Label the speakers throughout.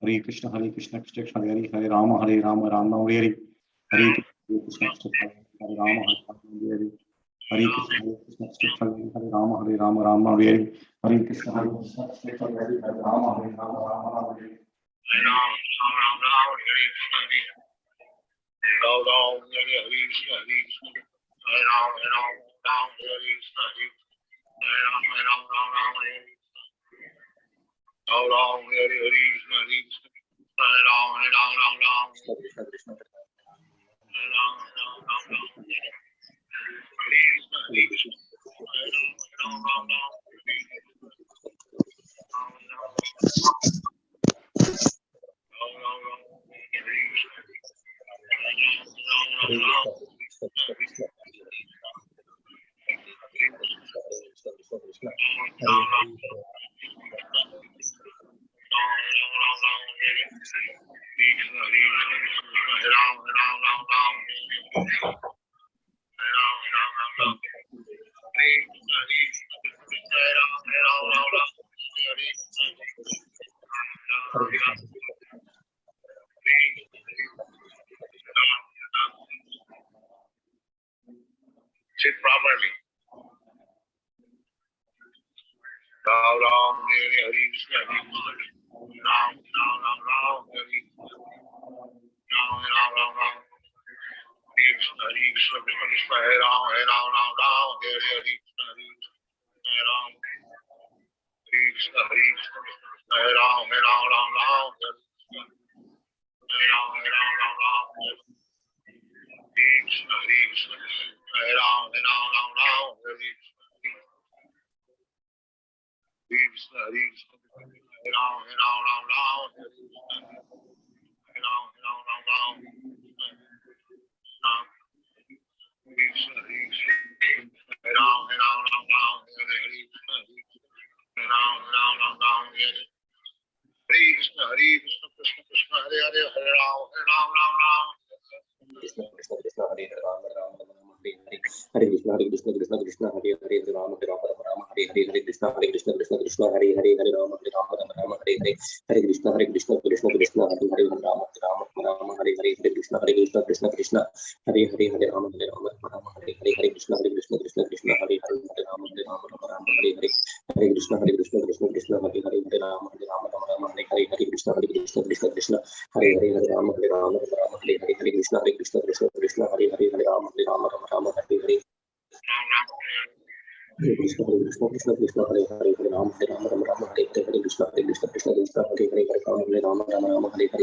Speaker 1: Hare Krishna Krishna Krishna Hare Hare Rama Rama Rama Hare Hare Krishna Hare Rama Hare Hare Krishna Hare Rama Rama Hare Hare Krishna Hare Rama Rama Hare
Speaker 2: Sit properly. Hare Krishna Krishna Krishna Hare Hare Rama Rama Hare Hare Krishna Krishna Krishna Hare Hare Rama Rama Hare Hare Hare Krishna Krishna Krishna Hare Hare Rama Hare Hare Krishna Krishna Krishna Hare Hare Rama Rama Hare Hare Krishna Krishna Krishna Hare Hare Rama Hare Krishna Krishna Krishna Hare Hare Hare Rama Rama Hare Hare Krishna Krishna Krishna Hare Hare Hare Rama Rama Hare Hare Krishna Krishna Krishna Hare Hare Hare Rama Hare Hare Hare Krishna Krishna Hare Hare Hare Rama Rama Hare Hare Krishna Krishna Krishna Hare Hare Hare Rama Hare Hare Hare Krishna Krishna Krishna Hare Hare Hare Rama Hare Hare Krishna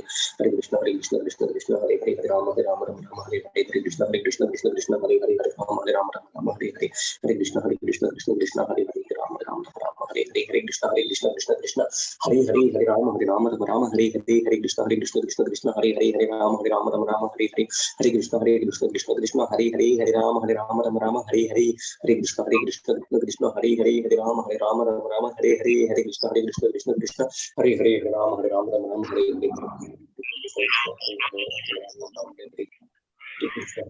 Speaker 2: Krishna Krishna Hare Hare Hare Rama Hare Hare Hare Krishna Krishna Krishna Hare Hare Rama Hare Hare Hare Krishna Krishna Krishna Hare Hare Hare Rama Hare Hare Hare Krishna Krishna Hare Hare Hare Rama Hare Hare Hare Krishna Krishna Hare Hare Hare Rama Hare Hare Hare Krishna Krishna Hare Hare Hare Rama Hare Hare Hare Krishna Krishna Hare Hare Hare Rama Hare Krishna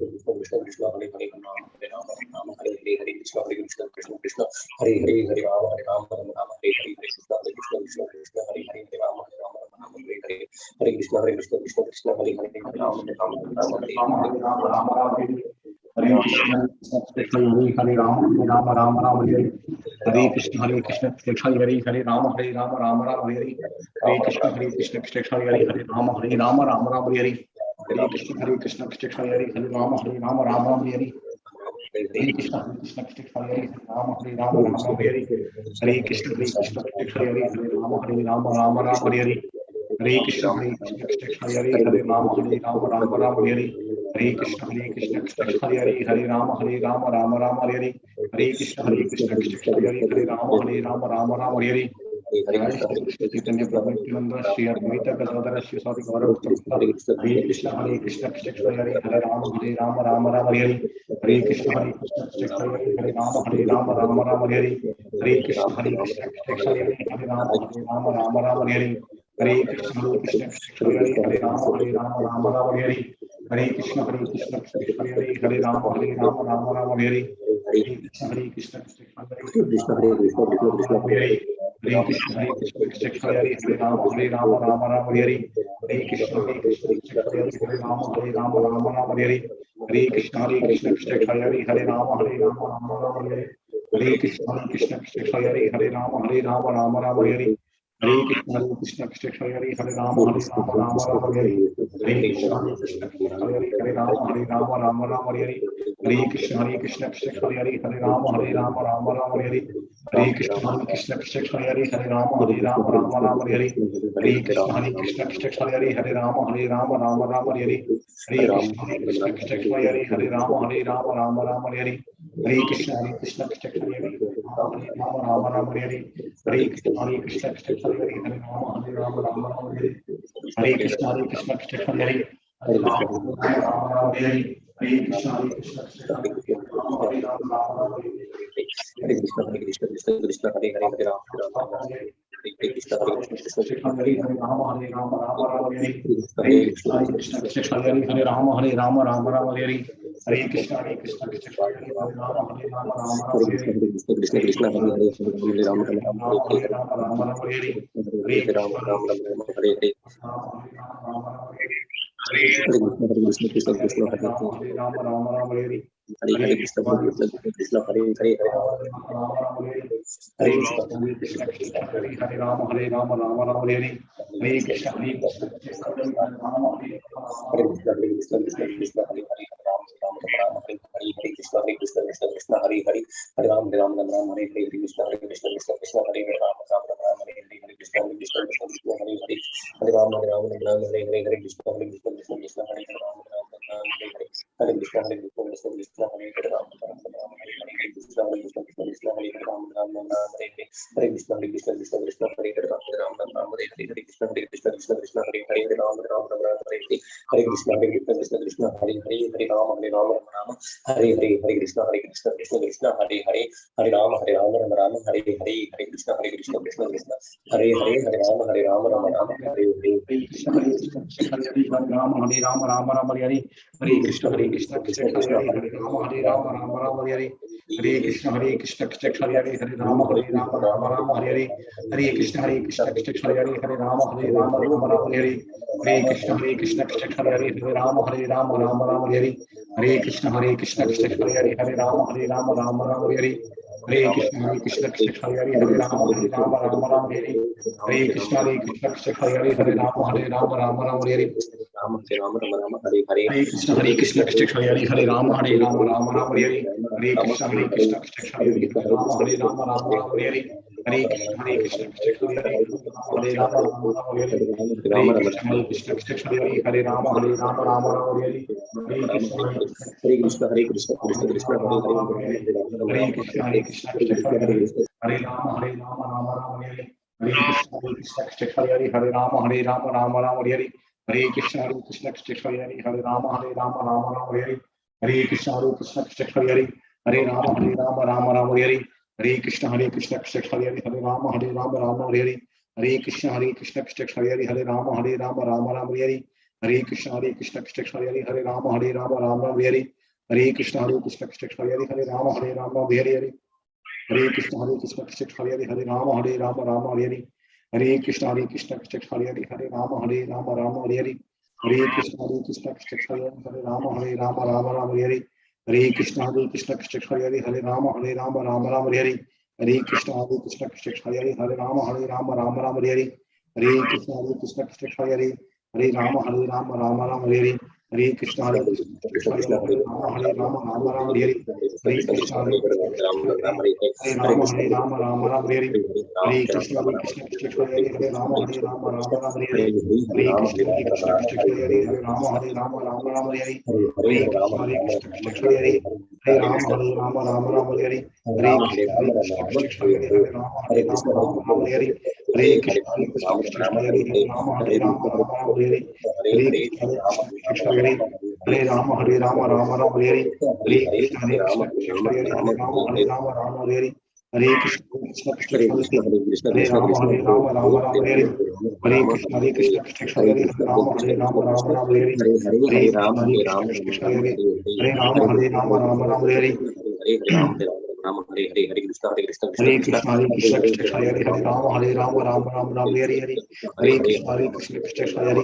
Speaker 2: Krishna Hare Hare Rama Hare Hare Hare Krishna Krishna Hare Hare Hare Rama Hare Hare Krishna Krishna Hare Hare Hare Rama Hare Hare Hare Krishna Krishna Hare Hare Hare Rama
Speaker 1: Hare Krishna Hare Rama Hare Krishna Hare Krishna Hare Rama Hare Krishna Hare Krishna Hare Rama Hare Hare Hare Krishna Hare Krishna Hare Rama Hare Hare Hare Krishna Hare Krishna Hare Rama Hare Hare Hare Krishna Hare Krishna Hare Rama Hare Hare Hare Krishna Hare Krishna Hare Rama Hare Hare Hare Krishna Hare Krishna Hare Rama Hare Hare Hare Krishna Hare Krishna Hare Rama Hare Hare Krishna Chaitanya Prabhu Nityananda Shri Advaita Gadadhara Shri Sadi Gaurav Bhakta Hare Krishna Hare Krishna Hare Rama Hare Hare Hare Krishna Hare Krishna Hare Rama Hare Hare Hare Krishna Hare Krishna Hare Rama Hare Hare Hare Krishna Hare Krishna Hare Rama Hare Hare Hare Krishna Hare Krishna Hare Rama Hare Hare Hare Krishna Hare Krishna Hare Hare Krishna Hare Krishna Hare Rama Hare Hare Hare Krishna Hare Krishna Hare Rama Hare Hare Hare Krishna Hare Krishna Hare Rama Hare Hare Hare Krishna Hare Krishna Hare Rama Hare Hare Hare Krishna Hare Krishna Hare Rama Hare Hare Hare Krishna Hare Krishna Hare Rama Hare Hare Hare Krishna Hare Krishna Hare Rama Hare Hare Hare Krishna Hare Krishna Hare Rama Hare Hare Hare Krishna Hare Krishna Hare Rama Hare Hare Hare Krishna Hare Krishna Hare Rama Hare Hare Hare Krishna Hare Krishna Hare Rama Hare Hare Krishna Hare Krishna Hare Rama Hare Hare Hare Krishna Hare Krishna Hare Rama Hare Hare Krishna Hare Krishna
Speaker 2: Hare Krishna Hare Krishna Krishna Hare Hare Hare Rama Hare Krishna Hare Krishna Hare
Speaker 1: Rama Hare Hare
Speaker 2: Hare
Speaker 1: Hare Krishna Hare Krishna Hare Rama Hare Hare Hare Krishna Hare Krishna Hare Rama Hare
Speaker 2: Hare
Speaker 1: Hare
Speaker 2: Krishna Krishna Hare Hare Hare Rama Hare Hare
Speaker 1: Hare
Speaker 2: Hare Rama Hare Hare Hare Krishna Krishna Hare
Speaker 1: Hare
Speaker 2: Hare Krishna Krishna Hare Hare Hare
Speaker 1: Hare Krishna Hare Krishna Hare Rama Hare Rama Hare Hare Krishna Hare Krishna Hare Rama Hare
Speaker 2: Hare Krishna Krishna Hare Hare Rama Hare Hare Krishna Krishna Hare Hare Hare Rama Hare Hare Krishna Hare Krishna Hare Rama Hare Hare Krishna Krishna Hare Hare Hare Rama Hare Hare Krishna Hare Krishna Hare Rama Hare Krishna Hare Krishna Hare Rama Hare Krishna Hare Krishna Hare Rama Hare Krishna Hare Krishna Hare Rama Hare Hare Krishna Hare Krishna Hare Rama Hare Krishna Hare Krishna Hare Hare Rama Hare Hare Krishna Hare Krishna Hare Hare Rama Hare Hare Krishna Hare Krishna Hare Hare Rama Hare Hare
Speaker 1: Krishna Hare Krishna Hare Rama Hare Hare Hare Krishna Hare Krishna Hare Rama Hare Hare Hare Krishna Hare Krishna Hare Rama Hare Hare Hare Krishna Hare Krishna Hare Rama Hare Hare Hare Krishna Hare Krishna Hare Rama Hare Hare Hare Krishna Hare Krishna Hare Rama Hare Hare Hare Krishna Hare Krishna Hare Rama Hare Hare Hare Krishna Krishna Krishna Hare Hare Hare Rama Rama Rama Hare Hare Hare Krishna Krishna Krishna Hare Hare Hare Rama Rama Rama Hare Hare Hare Krishna Krishna Krishna Hare Hare Hare Rama Rama Rama Hare Hare Hare Krishna Krishna Krishna Hare Hare Hare Rama Rama Rama Hare Hare Hare Krishna Krishna Krishna Hare Hare Hare Rama Rama Rama Hare Hare Hare Krishna Krishna Krishna Hare Hare Hare Rama Rama Rama Hare Hare Hare Krishna
Speaker 2: Hare Krishna, Hare Krishna, Krishna Krishna, Hare Hare,
Speaker 1: Hare Krishna Krishna Krishna Hare Hare Hare Rama Rama Rama Hare Hare Hare Krishna Krishna Krishna Hare Hare Hare Rama Rama Rama Hare Hare Hare Krishna Krishna Krishna Hare Hare Hare Rama Rama Rama Hare Hare Hare Krishna Krishna Krishna Hare Hare Hare Rama Rama Rama Hare Hare Hare Krishna Krishna Krishna Hare Hare Hare Rama Rama Hare Hare Hare Krishna Krishna Krishna Hare Hare Hare Rama Rama Hare Hare Hare Krishna Krishna Krishna Hare Hare Hare Rama Rama Hare Hare Hare Krishna Krishna Krishna Hare Hare Hare Rama Rama Hare Hare Hare Krishna Krishna Krishna Hare Hare Hare Rama Rama Hare Hare Hare Krishna Krishna Krishna Hare Hare Hare Rama Rama Hare Hare Hare Krishna Krishna Krishna Hare Hare Hare Rama Rama Hare Hare Hare Krishna Krishna Krishna Hare Hare Hare Rama Rama Hare Hare Hare Krishna Krishna Krishna Hare Hare Hare Rama Rama Hare Hare Hare Krishna Krishna Krishna Hare Hare Hare Rama Rama Hare Hare Hare Krishna Krishna Krishna Hare Hare Hare Rama Rama Hare Hare Hare Krishna Krishna Krishna Hare Hare Hare Rama Rama Hare Hare Hare Krishna Krishna Krishna Hare Hare Hare Rama Rama Hare Hare Hare Krishna Krishna Krishna Hare Hare Hare Rama Rama Hare Hare Hare Krishna Krishna Krishna Hare Hare Hare Rama Rama Hare Hare Hare Krishna Krishna Krishna Hare Hare Hare Rama Rama Hare Hare Hare Krishna Krishna Krishna Hare Hare Hare Rama Rama Hare Hare Hare Krishna Krishna Krishna Hare Hare Hare Rama Rama Hare Hare Hare Krishna Krishna Krishna Hare Hare Hare Rama Hare Hare Hare Krishna Krishna Krishna
Speaker 2: Hare
Speaker 1: Hare
Speaker 2: Krishna,
Speaker 1: Hare
Speaker 2: Hare Krishna,
Speaker 1: Hare
Speaker 2: Krishna
Speaker 1: Rama
Speaker 2: Krishna,
Speaker 1: Rama Hare Hare Hare Krishna Krishna Krishna Hare Hare Rama Hare Hare Hare Krishna
Speaker 2: Hare
Speaker 1: Krishna
Speaker 2: Ram,
Speaker 1: Krishna
Speaker 2: Ram,
Speaker 1: Hare
Speaker 2: Hare
Speaker 1: Hare Rama Rama Hare Hare
Speaker 2: Hare Ram, Ram, Hare Hare, Hare Krishna, Krishna
Speaker 1: Hare
Speaker 2: Krishna,
Speaker 1: Krishna Krishna Hare Hare Hare Rama Hare Hare Hare Krishna Krishna Krishna Hare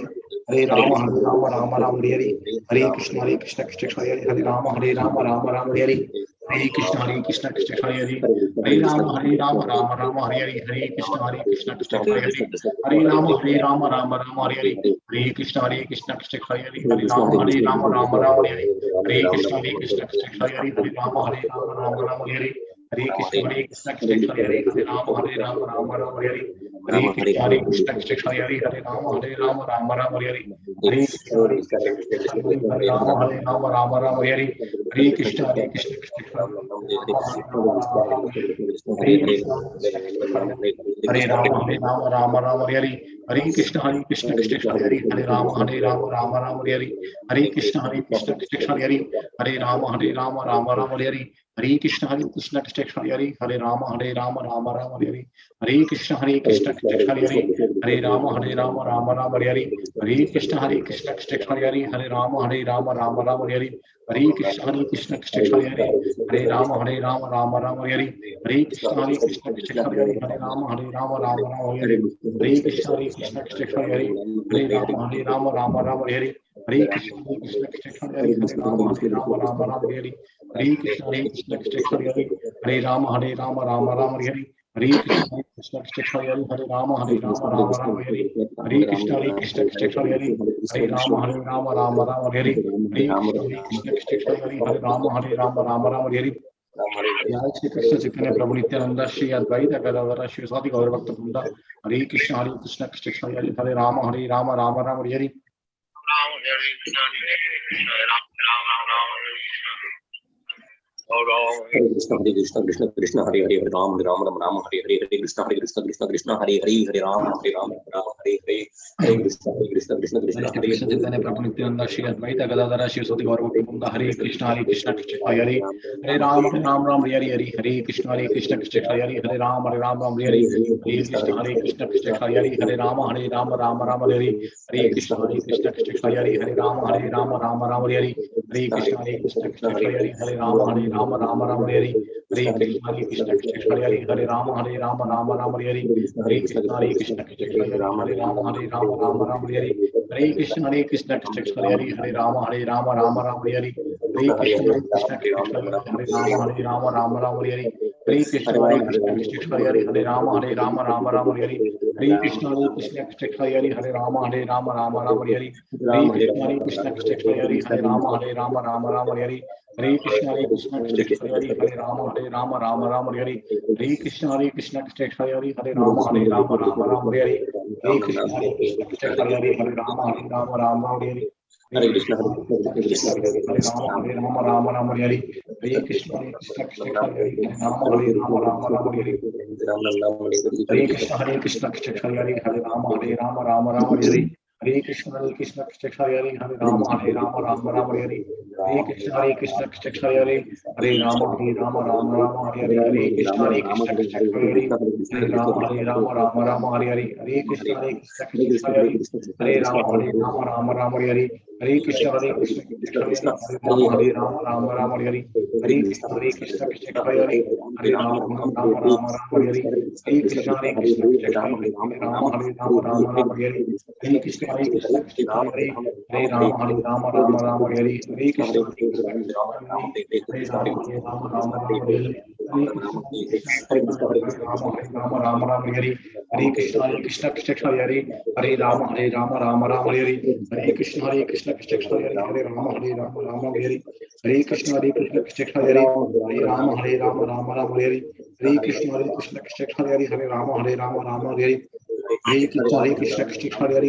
Speaker 1: Hare Hare Rama Rama Hare Hare Hare Krishna Krishna Krishna Hare Hare Hare Rama Rama Hare Hare Hare Krishna Krishna Krishna Hare Hare Hare Rama Hare Hare Hare Krishna Krishna Krishna Hare Hare Hare Rama Rama Hare Hare Hare Krishna Krishna Krishna Hare Hare Hare Rama Hare Hare Hare Krishna Krishna Krishna Hare Hare Hare Rama Hare Hare Hare Krishna Krishna Krishna Hare Hare Hare Rama Rama Hare Hare Hare Krishna Krishna Krishna Hare Hare Hare Rama Hare Hare Hare Krishna Krishna Krishna Hare Hare Rama Hare Hare Hare Krishna Krishna Krishna Hare Krishna Krishna Krishna Hare Rama Hare Hare Hare Krishna Krishna Krishna Hare Hare Rama Hare Hare Hare Krishna Krishna Krishna Hare Hare Rama Hare Hare Hare Krishna Krishna Krishna Hare Hare Rama Hare Hare Hare Krishna Krishna Krishna Hare Hare Rama Hare Hare Hare Krishna Krishna Krishna Hare Hare Rama Hare Hare Hare Krishna Krishna Krishna Hare Hare Rama Hare Hare Hare Krishna Krishna Krishna Hare Hare Rama Hare Hare Hare Krishna Krishna Krishna Hare Hare Rama Hare Hare Hare Krishna Krishna Krishna Hare Hare Rama Hare Hare Hare Krishna Krishna Krishna Hare Hare Rama Hare Hare Hare Krishna Krishna Krishna Hare Hare Rama Hare Hare Krishna Krishna Krishna Hare Hare Rama Hare Hare Krishna Krishna Krishna Hare Hare Rama Hare जय श्री कृष्ण चैतन्य प्रभु नित्यानंद श्री अद्वैत गदाधर श्री साधि गौर भक्त वृंद हरे कृष्ण कृष्ण हरे Ram Ram Ram Hare Hare
Speaker 2: Hare Krishna, Krishna Krishna, Hare Hare, Hare Ram, Ram, Hare Hare, Hare Krishna, Krishna, Hare Hare, Hare Ram, Ram, Hare Hare, Hare Krishna, Krishna, Hare
Speaker 1: Krishna Chaitanya प्रभु नित्यानंद श्री अद्वैत गदाधर श्री साधि गौर भक्त वृंद हरे Krishna Krishna Hare Hare Hare Ram Hare Hare Hare Hare Krishna Krishna Hare Hare Hare Ram Hare Hare Hare Krishna Krishna Hare Hare Hare Ram Ram Hare Hare Hare Krishna Krishna Hare Hare Hare Ram Hare Hare Hare Krishna Krishna Hare Hare Hare Ram Ram Hare Hare Hare Krishna Krishna Hare Hare Hare Ram Ram Hare Hare Hare Krishna Krishna Hare Hare Ram Ram Hare Hare Hare Krishna Krishna Hare Hare Ram Ram Hare Hare Hare Krishna Krishna Hare Hare Ram Ram Hare Hare Hare Krishna Krishna Krishna Hare Hare Rama Rama Rama Hare Hare. Hare Krishna Krishna Hare Hare Rama Rama Rama Hare Hare. Hare Krishna Krishna Hare Hare Rama Rama Hare Hare. Hare Krishna Krishna Krishna Hare Hare Rama Rama Hare Hare. Hare Krishna Krishna Krishna Hare Hare Rama Rama Hare Hare. Hare Krishna Krishna Krishna Hare Hare Rama Rama Hare Hare.
Speaker 2: Hare
Speaker 1: Hare
Speaker 2: Krishna,
Speaker 1: Krishna Krishna Hare Rama Hare Hare. Hare Krishna Krishna Krishna Hare Rama Rama Hare Hare. Hare Krishna Krishna Krishna Hare Rama Hare Hare. Hare Krishna Krishna Krishna Hare Rama Hare Hare. Hare Krishna Krishna Krishna Hare Rama Hare Hare. Hare Krishna Krishna Krishna Hare Rama Hare Hare. Hare Krishna Krishna Krishna Hare Rama Hare Hare. Hare Krishna Krishna Krishna Hare Rama Hare Hare. Hare Krishna Krishna Krishna Hare Rama Hare Hare. Hare Krishna Krishna Krishna Hare Rama Hare Hare. Hare Krishna Krishna Krishna Hare Rama Hare Hare. Hare Krishna Krishna Krishna Hare Rama Hare Hare. Hare Krishna Krishna Krishna Hare Rama Hare Hare. Hare Krishna Krishna Krishna Hare Rama Hare Hare. Hare Krishna Krishna Krishna Hare Rama Hare Hare. Hare Krishna Krishna Krishna Hare Rama Hare Hare. Hare Krishna Krishna Krishna Hare Rama Hare Hare. Hare Krishna Krishna Krishna Hare Rama Hare Hare. Hare Krishna Krishna Krishna Hare Rama Hare Hare. Hare Krishna Krishna Krishna Hare Rama Hare Hare. Hare Krishna Krishna Krishna Hare Rama Hare Hare. Hare Krishna Krishna Hare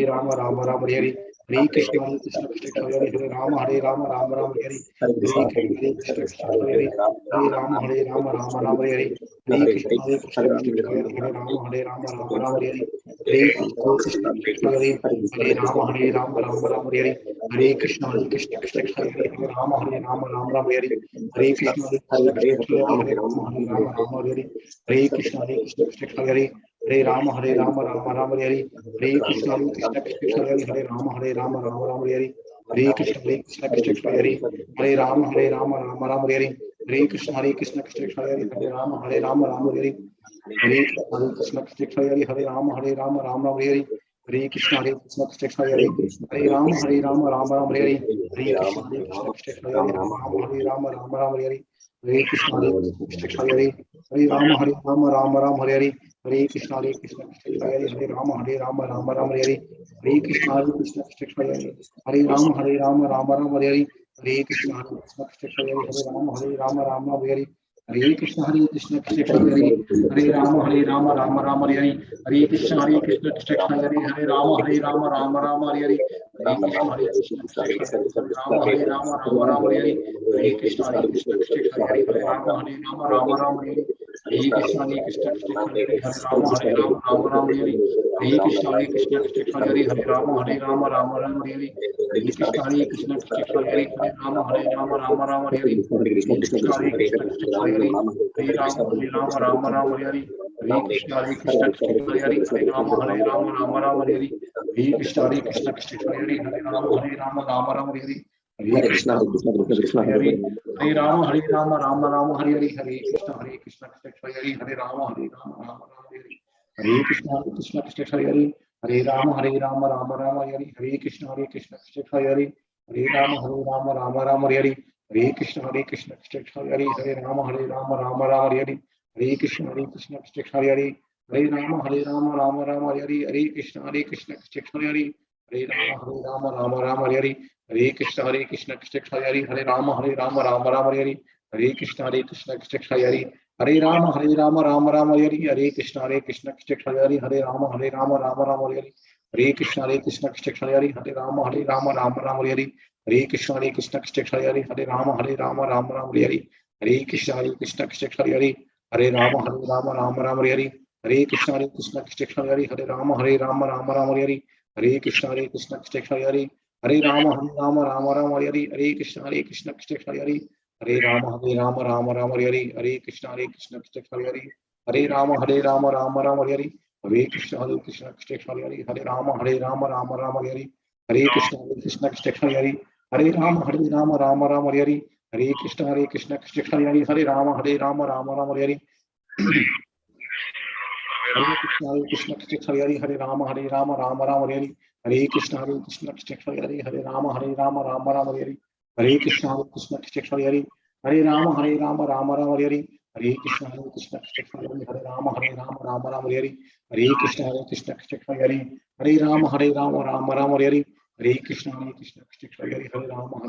Speaker 1: Rama Hare Hare. Hare Krishna Krishna Krishna Hare Rama Hare Hare. Hare Krishna Krishna Krishna Hare Rama Hare Hare. Hare Krishna Krishna Krishna Hare Rama Hare Hare. Hare Krishna Krishna Krishna Hare Rama Hare Hare. Hare Krishna Krishna Krishna Hare Rama Hare Hare. Hare Krishna Krishna Krishna Hare Rama Hare Hare. Hare Krishna Krishna Krishna Hare Rama Hare Hare. Hare Krishna Krishna Krishna Hare Rama Hare. Hare Krishna Krishna Krishna Hare Rama Hare. Hare Krishna Krishna Krishna Hare Rama Hare. Hare Krishna Krishna Hare Rama Hare. Hare Krishna Krishna Krishna Hare Rama Hare. Hare Krishna Krishna Krishna Hare Rama Hare. Hare Krishna Krishna Krishna Hare Rama Hare. Hare Krishna Krishna Krishna Hare Rama Hare. Hare Krishna Krishna Krishna Hare Rama Hare. Hare Krishna Krishna Krishna Hare Rama Hare. Hare Krishna Krishna Krishna Hare Rama Hare. Hare Krishna Krishna Krishna Hare Rama Hare. Hare Krishna Krishna Krishna Hare Rama Hare. Hare Krishna Krishna Krishna Hare Rama Hare. Hare Krishna Krishna Krishna Hare Rama Hare. Hare Krishna Krishna Krishna Hare Rama Hare. Hare Krishna Krishna Krishna Hare Rama Hare. Hare Krishna Krishna Krishna Hare Rama Hare. Hare Krishna Krishna Krishna Hare Rama Hare. Hare Krishna Krishna Krishna Hare Rama Hare. Hare Krishna Krishna Hare Rama Hare. Hare Krishna Krishna Hare Rama Hare. Hare Krishna Krishna Krishna Hare Rama Hare. Hare Krishna Krishna Krishna Hare Rama Hare. Hare Krishna Krishna Krishna Hare Rama Hare. Hare Krishna Krishna Krishna Hare Rama Hare. Hare Krishna Krishna Krishna Hare Rama Hare. Hare Krishna Krishna Krishna Hare Rama Hare. Hare Krishna Krishna Krishna Hare Rama Hare. Hare Krishna Krishna Krishna Hare Rama Hare. Hare Krishna Krishna Krishna Hare Rama Hare. Hare Krishna Krishna Krishna Hare Rama Hare. Hare Krishna Krishna Krishna Hare Rama Hare. Hare Krishna Krishna Krishna Hare Rama Hare. Hare Krishna Krishna Krishna Hare Rama Hare. Hare Krishna Krishna Krishna Hare Rama Hare. Hare Krishna Krishna Krishna Hare Rama Hare. Hare Krishna Krishna Krishna Hare Rama Hare. Hare Krishna Krishna Krishna Hare Rama Hare. Hare Krishna Krishna Krishna Hare Rama Hare. Hare Krishna Krishna Krishna Hare Hare Rama Rama Rama Hare Hare. Hare Krishna Krishna Hare Hare Rama Rama Rama Hare Hare. Hare Krishna Krishna Hare Hare Rama Rama Rama Hare Hare. Hare Krishna Krishna Hare Hare Rama Rama Rama Hare Hare. Hare Krishna Krishna Hare Hare Rama Rama Rama Hare Hare. Hare Krishna Krishna Hare Hare Rama Rama Rama Hare Hare. Hare Krishna Krishna Hare Hare Rama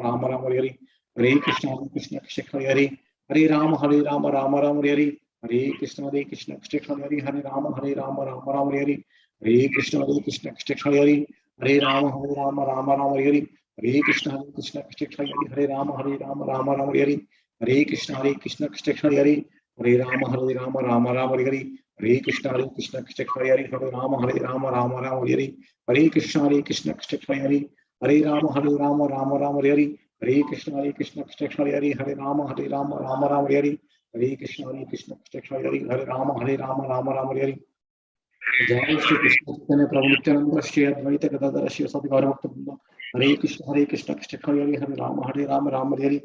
Speaker 1: Rama Rama Hare Hare. Hare Krishna Krishna Hare Hare Rama Rama Rama Hare Hare. Hare Krishna Krishna Hare Hare Rama Rama Rama Hare Hare. Hare Krishna Krishna Hare Hare Rama Rama Rama Hare Hare. Hare Krishna Krishna Hare Hare Rama Rama Rama Hare Hare. Hare Krishna Krishna Hare Hare Rama Rama Rama Hare Hare. Hare Krishna Krishna Hare Hare Rama Rama Rama Hare Hare. Hare Krishna Krishna Hare Hare Rama Rama Rama Hare Hare. Hare Krishna Krishna Hare Hare Rama Rama Rama Hare Hare. Hare Krishna Krishna Hare Hare Rama Rama Rama Hare Hare. जय श्री कृष्ण चैतन्य प्रभु नित्यानंद श्री अद्वैत गदाधर श्री सदि गौर भक्त वृंद। हरे कृष्ण कृष्ण हरे हरे राम राम हरे हरे।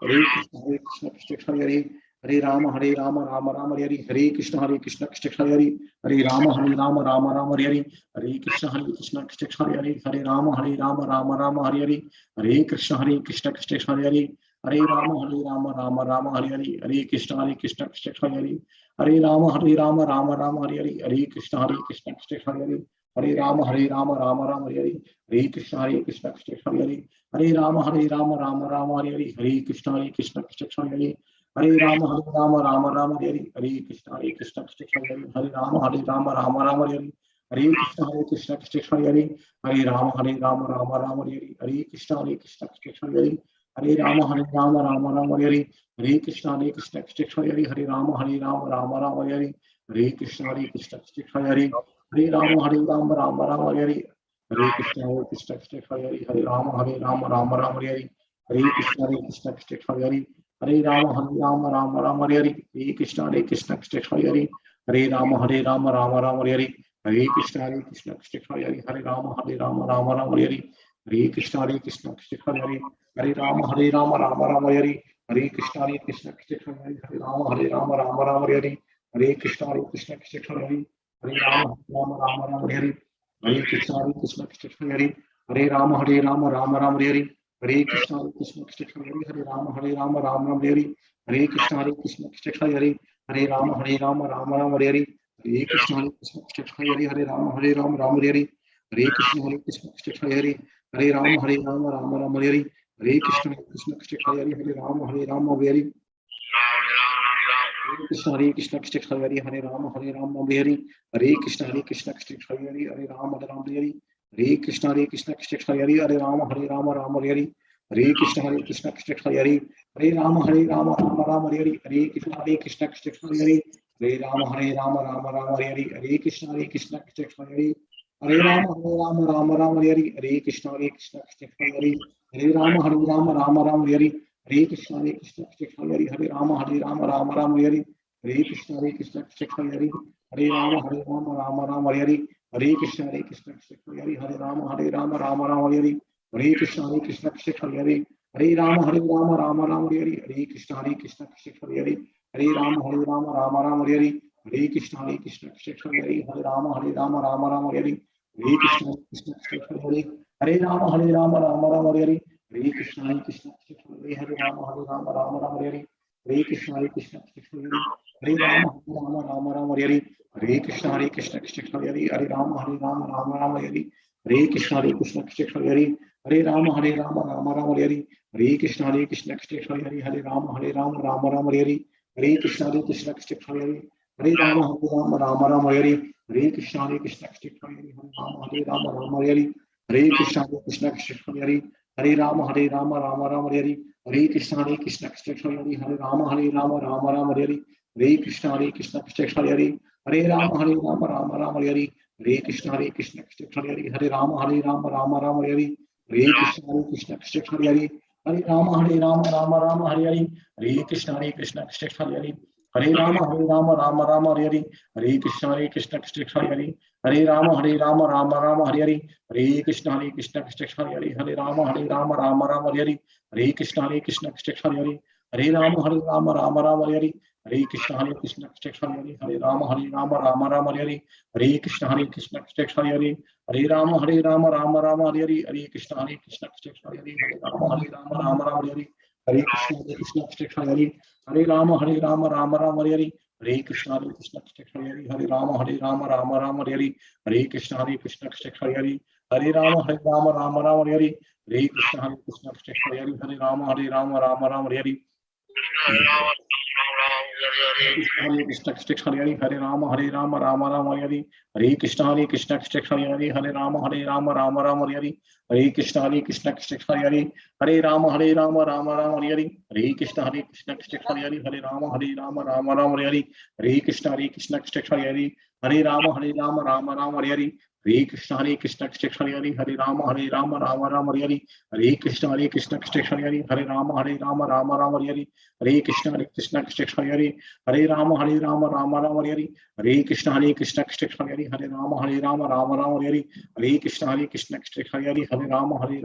Speaker 1: हरे कृष्ण कृष्ण हरे हरे राम राम राम हरे हरे। हरे कृष्ण कृष्ण हरे हरे राम राम हरे हरे। हरे कृष्ण कृष्ण हरे हरे राम राम राम हरे हरे। हरे कृष्ण कृष्ण हरे हरे राम राम हरे हरे। हरे कृष्ण कृष्ण हरे हरे राम राम हरे हरे। हरे कृष्ण कृष्ण हरे हरे राम राम हरे हरे। हरे कृष्ण कृष्ण हरे हरे राम राम हरे हरे। हरे कृष्ण कृष्ण हरे हरे राम राम हरे हरे। हरे कृष्ण कृष्ण हरे राम राम हरे हरे। हरे कृष्ण कृष्ण हरे हरे राम राम हरे हरे। हरे कृष्ण कृष्ण हरे हरे राम राम हरे हरे। हरे कृष्ण कृष्ण हरे हरे राम राम हरे हरे। हरे कृष्ण कृष्ण हरे हरे राम राम हरे हरे। हरे कृष्ण कृष्ण हरे हरे राम राम हरे हरे। हरे कृष्ण कृष्ण हरे हरे राम राम हरे हरे। हरे कृष्ण कृष्ण हरे हरे राम राम हरे हरे। हरे कृष्ण कृष्ण हरे हरे राम राम हरे हरे। हरे कृष्ण कृष्ण हरे हरे राम राम हरे हरे। हरे कृष्ण कृष्ण हरे राम राम हरे हरे। हरे कृष्ण कृष्ण हरे हरे राम राम हरे हरे। हरे कृष्ण कृष्ण हरे हरे राम राम हरे हरे। हरे कृष्ण कृष्ण हरे हरे राम राम हरे हरे। हरे कृष्ण कृष्ण हरे हरे राम राम हरे हरे। हरे कृष्ण कृष्ण हरे हरे राम राम हरे हरे। हरे कृष्ण कृष्ण हरे हरे राम राम हरे हरे। हरे कृष्ण कृष्ण हरे हरे राम हरे हरे। हरे कृष्ण कृष्ण हरे हरे राम हरे हरे। हरे कृष्ण कृष्ण हरे हरे राम हरे हरे। हरे कृष्ण कृष्ण हरे हरे राम राम हरे हरे। हरे कृष्ण कृष्ण हरे हरे राम राम हरे हरे। हरे कृष्ण कृष्ण हरे हरे राम राम हरे हरे। हरे कृष्ण कृष्ण हरे हरे राम राम हरे हरे। हरे कृष्ण कृष्ण हरे हरे राम राम हरे हरे। हरे कृष्ण कृष्ण हरे हरे राम राम हरे हरे। हरे कृष्ण कृष्ण हरे हरे राम राम हरे हरे। हरे कृष्ण कृष्ण हरे हरे राम राम हरे हरे। हरे कृष्ण कृष्ण हरे हरे राम राम हरे हरे। हरे कृष्ण कृष्ण हरे हरे राम राम हरे हरे। हरे कृष्ण कृष्ण हरे हरे राम राम हरे हरे। हरे कृष्ण कृष्ण हरे हरे राम राम हरे हरे। हरे कृष्ण कृष्ण हरे हरे राम राम हरे हरे। हरे कृष्ण कृष्ण हरे हरे राम राम हरे हरे। हरे कृष्ण कृष्ण हरे हरे राम राम हरे हरे। हरे कृष्ण कृष्ण हरे हरे राम राम हरे हरे। हरे कृष्ण कृष्ण हरे हरे राम राम हरे हरे। हरे कृष्ण कृष्ण हरे हरे राम राम हरे हरे। हरे कृष्ण कृष्ण हरे राम हरे हरे। हरे कृष्ण कृष्ण हरे हरे राम राम हरे हरे। हरे कृष्ण कृष्ण हरे हरे राम राम हरे हरे। हरे कृष्ण कृष्ण हरे हरे राम राम हरे हरे। हरे कृष्ण कृष्ण हरे हरे राम राम हरे हरे। हरे कृष्ण कृष्ण हरे हरे राम राम हरे हरे। हरे कृष्ण कृष्ण हरे Hare Rama Rama Rama Hare Hare, Hare Krishna Krishna Krishna Hare Hare, Hare Rama Rama Rama Hare Hare, Hare Krishna Krishna Krishna Hare Hare, Hare Rama Rama Hare Hare, Hare Krishna Krishna Krishna Hare Hare, Hare Rama Rama Hare Hare, Hare Krishna Krishna Krishna Hare Hare, Hare Rama Hare Hare, Hare Krishna Krishna Krishna Hare Hare, Hare Rama Rama Hare Hare, Hare Krishna Krishna Krishna Hare Hare, Hare Rama Hare Hare, Hare Krishna Krishna Krishna Hare Hare, Hare Rama Hare Hare, Hare Krishna Krishna Krishna Hare Hare, Hare Rama Hare Hare, Hare Krishna Krishna Krishna Hare Hare, Hare Rama Hare Hare, Hare Krishna Krishna Krishna Hare Hare, Hare Rama Hare Hare, Hare Krishna Krishna Hare Hare, Hare Rama Hare Hare, Hare Krishna Krishna Krishna Hare Hare, Hare Rama Hare Hare, Hare Krishna Krishna Krishna Hare Hare, Hare Rama Hare Hare, Hare Krishna Krishna Krishna Hare Hare, Hare Rama Hare Hare, Hare Krishna Krishna Krishna Hare Hare, Hare Rama Hare Hare, Hare Krishna Krishna Krishna Hare Hare, Hare Rama Hare Hare, Hare Krishna Krishna Krishna Hare Hare, Hare Rama Hare Hare, Hare Krishna Krishna Krishna Hare Hare, Hare Rama Hare Hare, Hare Krishna Krishna Krishna Hare Hare, Hare Rama Hare Hare, Hare Krishna Krishna Krishna Hare Hare, Hare Rama Hare Hare, Hare Krishna Krishna Krishna Hare Hare, Hare Rama Hare Hare, Hare Krishna Krishna Krishna Hare Hare, Hare Rama Hare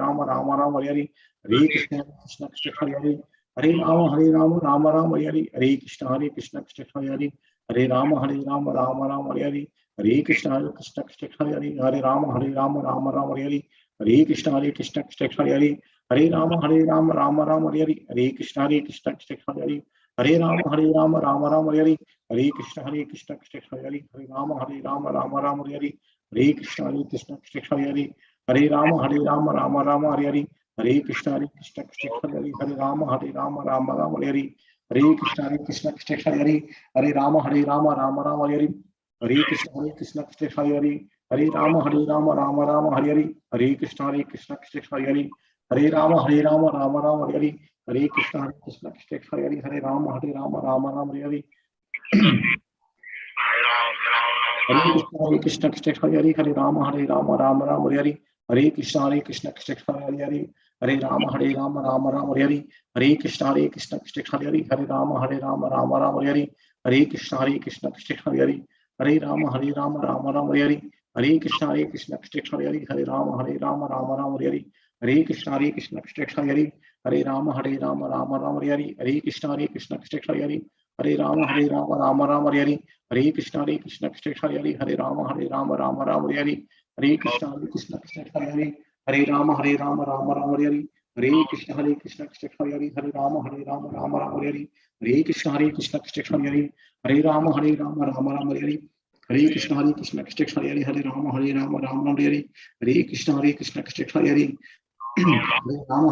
Speaker 1: Hare, Hare Krishna Krishna Krishna Hare Hare, Hare Rama Hare Hare, Hare Krishna Krishna Krishna Hare Hare, Hare Rama Hare Hare, Hare Krishna Krishna Krishna Hare Hare, Hare Rama Hare Hare, Hare Krishna Krishna Krishna Hare Hare, Hare Rama Hare Hare, Hare Krishna Krishna Krishna Hare Hare, Hare Rama Hare Hare, Hare Krishna Krishna Krishna Hare Hare, Hare Rama Hare Hare, Hare Krishna Krishna Krishna Hare Hare, Hare Rama Hare Hare, Hare Krishna Krishna Krishna Hare Hare, Hare Rama Hare Hare, Hare Krishna Krishna Krishna Hare Hare, Hare Rama Hare Hare, Hare Krishna Krishna Krishna Hare Hare, Hare Rama Hare Hare, Hare Krishna Krishna Hare Hare, Hare Rama Hare Hare, Hare Krishna Krishna Krishna Hare Hare, Hare Rama Hare Hare, Hare Krishna Krishna Krishna Hare Hare, Hare Rama Hare Hare, Hare Krishna Krishna Krishna Hare Hare, Hare Rama Hare, Hare Krishna Krishna Krishna Hare Hare, Hare Rama Hare, Hare Krishna Krishna Krishna Hare Hare, Hare Rama Hare, Hare Krishna Krishna Krishna Hare Hare, Hare Rama Hare, Hare Krishna Krishna Krishna Hare Hare, Hare Rama Hare, Hare Krishna Krishna Krishna Hare Hare, Hare Rama Hare, Hare Krishna Krishna Krishna Hare Hare, Hare Rama Hare, Hare Krishna Krishna Krishna Hare Hare, Hare Rama Hare, Hare Krishna Krishna Krishna Hare Hare, Hare Rama Hare, Hare Krishna Krishna Krishna Hare Hare,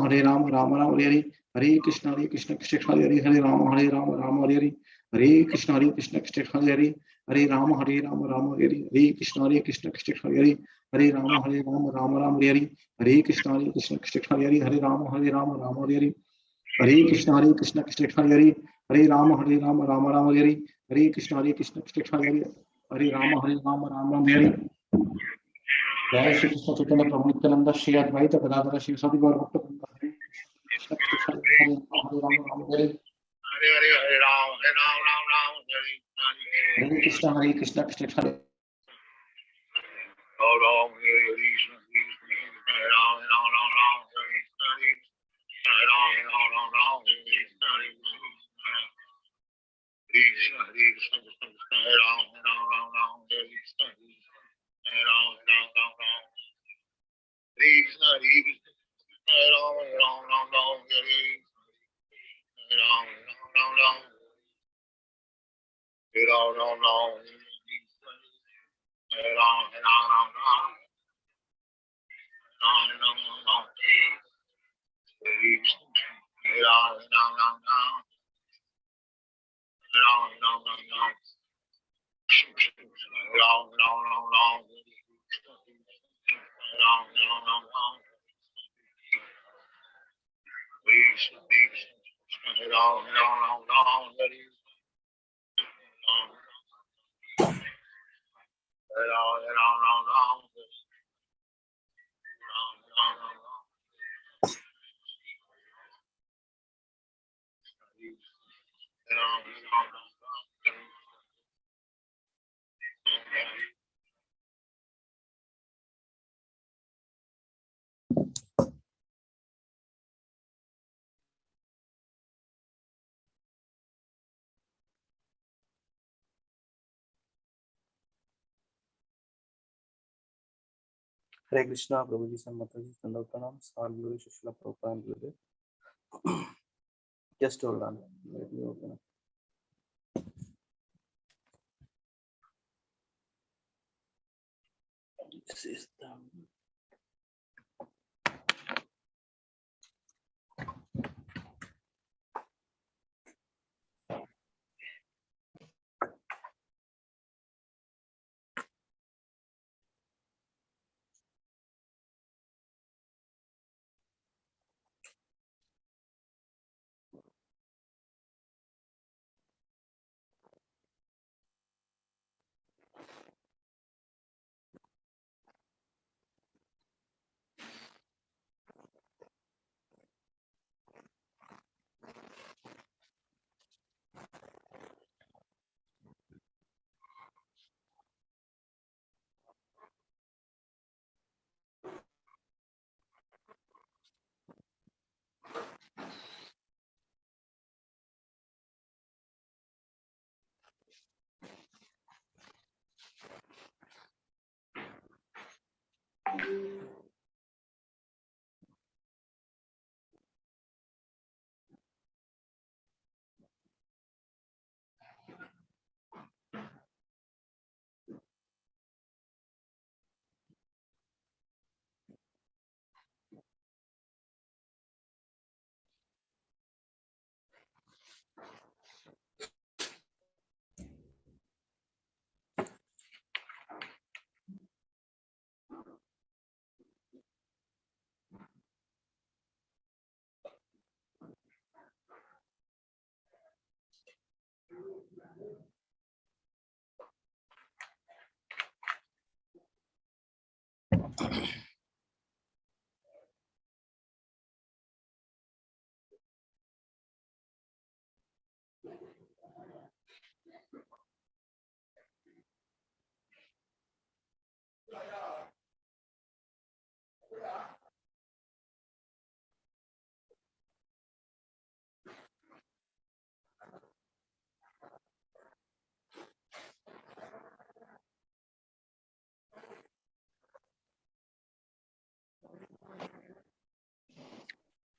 Speaker 1: Hare Rama Hare Hare, Hare Krishna Krishna Krishna Hare Hare, Hare Rama Hare Hare, Hare Krishna Krishna Krishna Hare Hare, Hare Rama Hare Hare, Hare Krishna Krishna Krishna Hare Hare, Hare Rama Hare Hare, Hare Krishna Krishna Krishna Hare Hare, Hare Rama Hare Hare, Hare Krishna Krishna Krishna Hare Hare, Hare Rama Hare Hare, Hare Krishna Krishna Krishna Hare Hare, Hare Rama Hare Hare, जय श्री कृष्ण चैतन्य प्रभु नित्यानंद श्री अद्वैत गदाधर श्री सभी गौर भक्त वृंद, हरे कृष्ण कृष्ण हरे राम हरे
Speaker 3: हरे राम राम
Speaker 1: हरे कृष्ण कृष्ण हरे
Speaker 3: राम हरे राम राम हरे Ram Krishna Krishna Hare Ram Ram Hare Krishna Hare Ram Krishna Krishna Hare Ram Ram Hare Ram Hare Ram Hare Ram
Speaker 4: Hare Krishna, Prabhuji, Samataji, Sandaltanam, Sarguru, Shishla Prabhupada, and Gurudev. Just hold on. Let me open it. This is the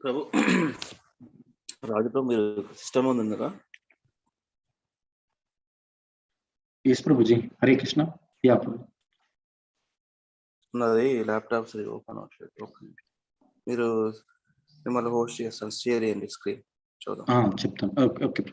Speaker 4: Prabhu, Rajapram, మీరు system ఉందా?
Speaker 1: Yes, Prabhuji. Hare Krishna. Yeah, Prabhu.
Speaker 4: నాది laptop సరి open అవ్వట్లేదు. మీరు మిమ్మల్ని host చేస్తాను, share చేయండి screen చూద్దాం.
Speaker 1: చెప్తాను. ఓకే.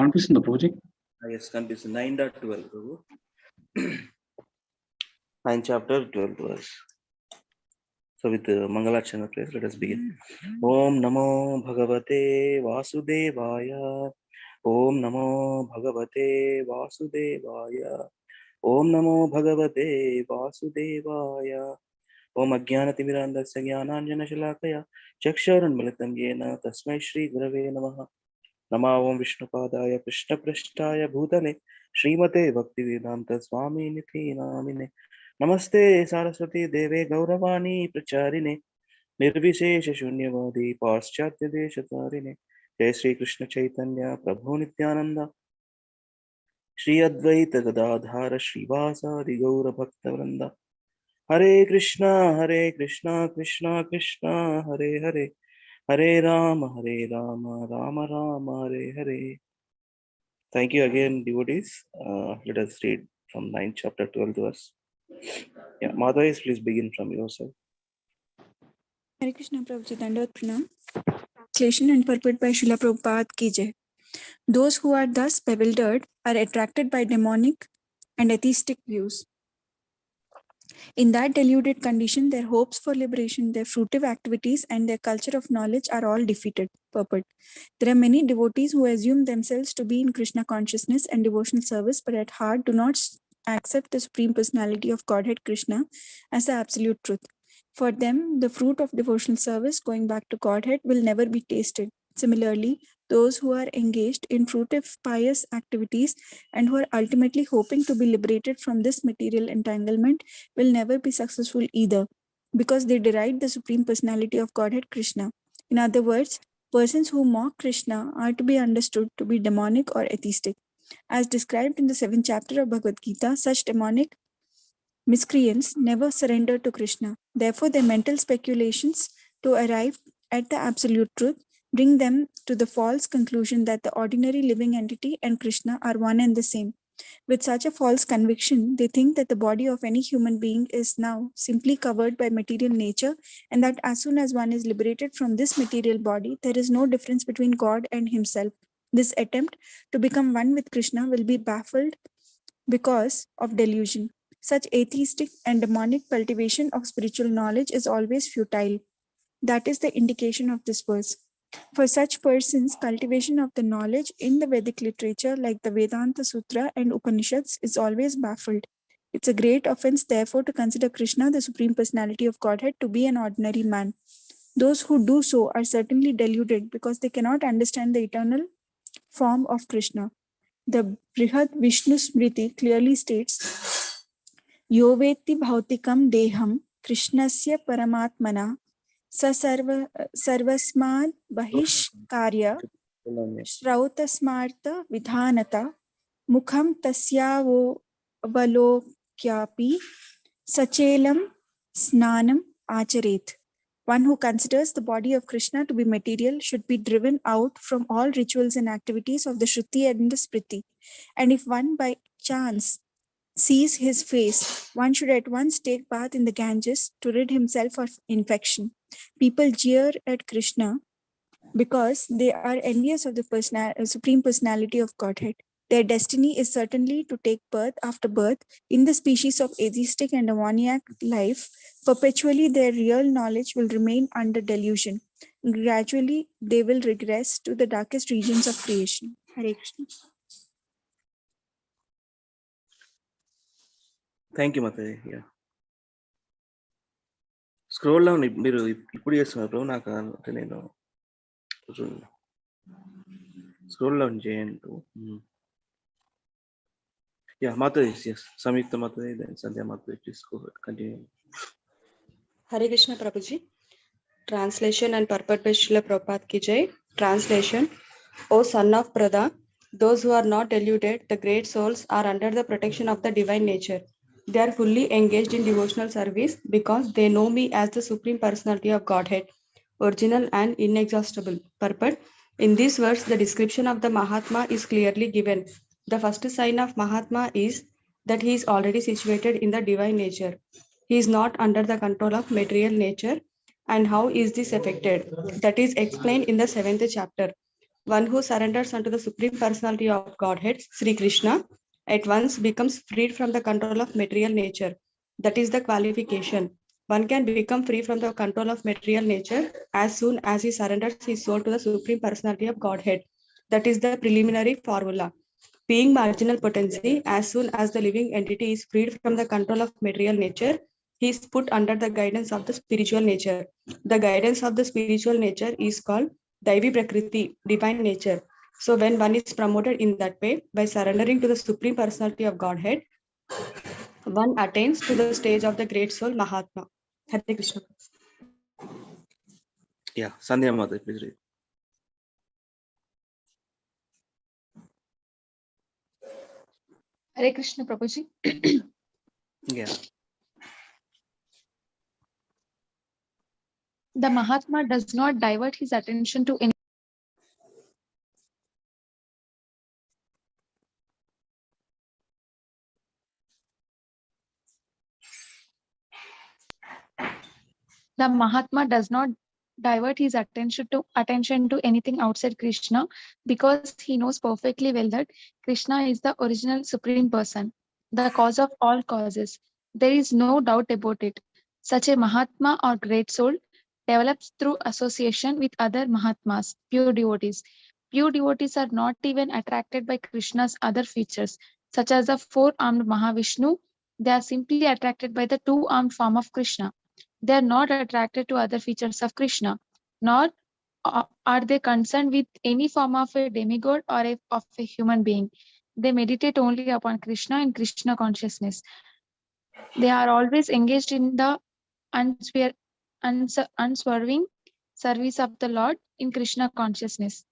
Speaker 1: కనిపిస్తుందా ప్రభుజీ?
Speaker 4: Yes, కనిపిస్తుంది. 9.12 ప్రభు. 9 chapter 12 verse. So with Mangalachana praise, let us begin. Om Namo Bhagavate Vasudevaya. Om Namo Bhagavate Vasudevaya. Om Namo Bhagavate Vasudevaya. Om Ajnanatimirandasya Jnananjana Shalakaya Chaksharunmilitam Yena Tasmai Shri Gurave Namaha. Nama Om Vishnupadaya Krishna Prashtaya Bhutale Srimate Bhaktivedanta Swami Niti Namine Namaste Saraswati Deve Gauravani Pracharine Nirvishesha Shunyavadi Paschatya Deshatarine Jai Sri Krishna Chaitanya Prabhu Nityananda Shri Advaita Gadadhara Srivasadi Gaura Bhakta Vrinda Hare Krishna Krishna Krishna Hare Hare Hare Rama Rama Rama Hare Hare. Thank you again, devotees. Let us read from 9 chapter 12 verse. Yeah, Madhavis, please begin from your side.
Speaker 5: Hare Krishna Prabhuji, Dandavat Pranam. Translation and purport by Srila Prabhupada ki jai. Those who are thus bewildered are attracted by demonic and atheistic views. In that deluded condition, their hopes for liberation, their fruitive activities, and their culture of knowledge are all defeated. Purport. There are many devotees who assume themselves to be in Krishna consciousness and devotional service, but at heart do not accept the Supreme Personality of Godhead Krishna as the absolute truth. For them, the fruit of devotional service, going back to Godhead, will never be tasted. Similarly, those who are engaged in fruitive pious activities and who are ultimately hoping to be liberated from this material entanglement will never be successful either, because they deride the Supreme Personality of Godhead Krishna. In other words, persons who mock Krishna are to be understood to be demonic or atheistic. As described in the 7th chapter of Bhagavad Gita, such demonic miscreants never surrender to Krishna. Therefore, their mental speculations to arrive at the absolute truth bring them to the false conclusion that the ordinary living entity and Krishna are one and the same. With such a false conviction, they think that the body of any human being is now simply covered by material nature, and that as soon as one is liberated from this material body, there is no difference between God and himself. This attempt to become one with Krishna will be baffled because of delusion. Such atheistic and demonic cultivation of spiritual knowledge is always futile. That is the indication of this verse. For such persons, cultivation of the knowledge in the Vedic literature like the Vedanta Sutra and Upanishads is always baffled. It's a great offense, therefore, to consider Krishna, the Supreme Personality of Godhead, to be an ordinary man. Those who do so are certainly deluded because they cannot understand the eternal form of Krishna. The Brihad Vishnu Smriti clearly states, Yo veti bhautikam deham Krishnasya paramatmana sa sarvasmad bahishkarya श्रौतस्मार्त विधानता Mokham तस्यावलोक्यापि sachelam snanam acharet. One who considers the body of Krishna to be material should be driven out from all rituals and activities of the Shruti and the Smriti. And if one by chance sees his face, one should at once take bath in the Ganges to rid himself of infection. People jeer at Krishna because they are envious of the Supreme Personality of Godhead. Their destiny is certainly to take birth after birth in the species of atheistic and demoniac life. Perpetually, their real knowledge will remain under delusion. Gradually, they will regress to the darkest regions of creation. Hare Krishna.
Speaker 4: Thank you Mataji. Yeah scroll down మీరు ఇప్పుడు చేస్తున్నారు ప్రభు, నాకు అంటే నేను scroll down చేయండి. Yeah Mataji, yes Sanyukta Mataji, then Sandhya Mataji, please go continue.
Speaker 6: Hare Krishna Prabhuji. Translation and purport by Srila Prabhupada ki jai. Translation. O son of Prada, those who are not deluded, the great souls, are under the protection of the divine nature. They are fully engaged in devotional service because they know me as the Supreme Personality of Godhead, original and inexhaustible. Purport. In this verse, the description of the Mahatma is clearly given. The first sign of Mahatma is that he is already situated in the divine nature. He is not under the control of material nature. And how is this affected? That is explained in the 7th chapter. One who surrenders unto the Supreme Personality of Godhead, Sri Krishna, at once becomes freed from the control of material nature. That is the qualification. One can become free from the control of material nature as soon as he surrenders his soul to the Supreme Personality of Godhead. That is the preliminary formula. Being marginal potency, as soon as the living entity is freed from the control of material nature, he is put under the guidance of the spiritual nature. The guidance of the spiritual nature is called Daivi Prakriti, divine nature. So when one is promoted in that way, by surrendering to the Supreme Personality of Godhead, one attains to the stage of the great soul Mahatma. Hare Krishna.
Speaker 4: Yeah Sandhya Mataji, please read.
Speaker 7: Hare Krishna Prabhuji.
Speaker 4: Yeah
Speaker 7: The Mahatma does not divert his attention to any. The Mahatma does not divert his attention to anything outside Krishna because he knows perfectly well that Krishna is the original Supreme Person, the cause of all causes. There is no doubt about it. Such a Mahatma or great soul develops through association with other Mahatmas, pure devotees. Pure devotees are not even attracted by Krishna's other features, such as the four-armed Mahavishnu. They are simply attracted by the two-armed form of Krishna. They are not attracted to other features of Krishna, nor are they concerned with any form of a demigod or of a human being. They meditate only upon Krishna and Krishna consciousness. They are always engaged in the unswerving service of the Lord in Krishna consciousness.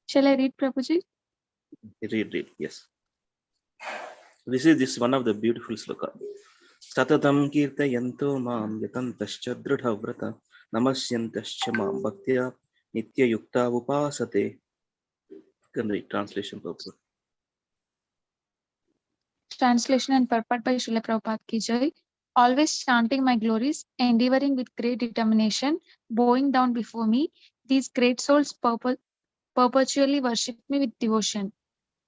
Speaker 7: Shall I read, Prabhuji?
Speaker 4: Read. Yes. This is one of the beautiful sloka. Satatam kirtayanto mam yatantascha dridhavrata namasyantascha mam bhaktya nitya yukta upasate. Can read translation purpose.
Speaker 7: Translation and purport by Srila Prabhupada ki jai. Always chanting my glories, endeavoring with great determination, bowing down before me, these great souls perpetually worship me with devotion.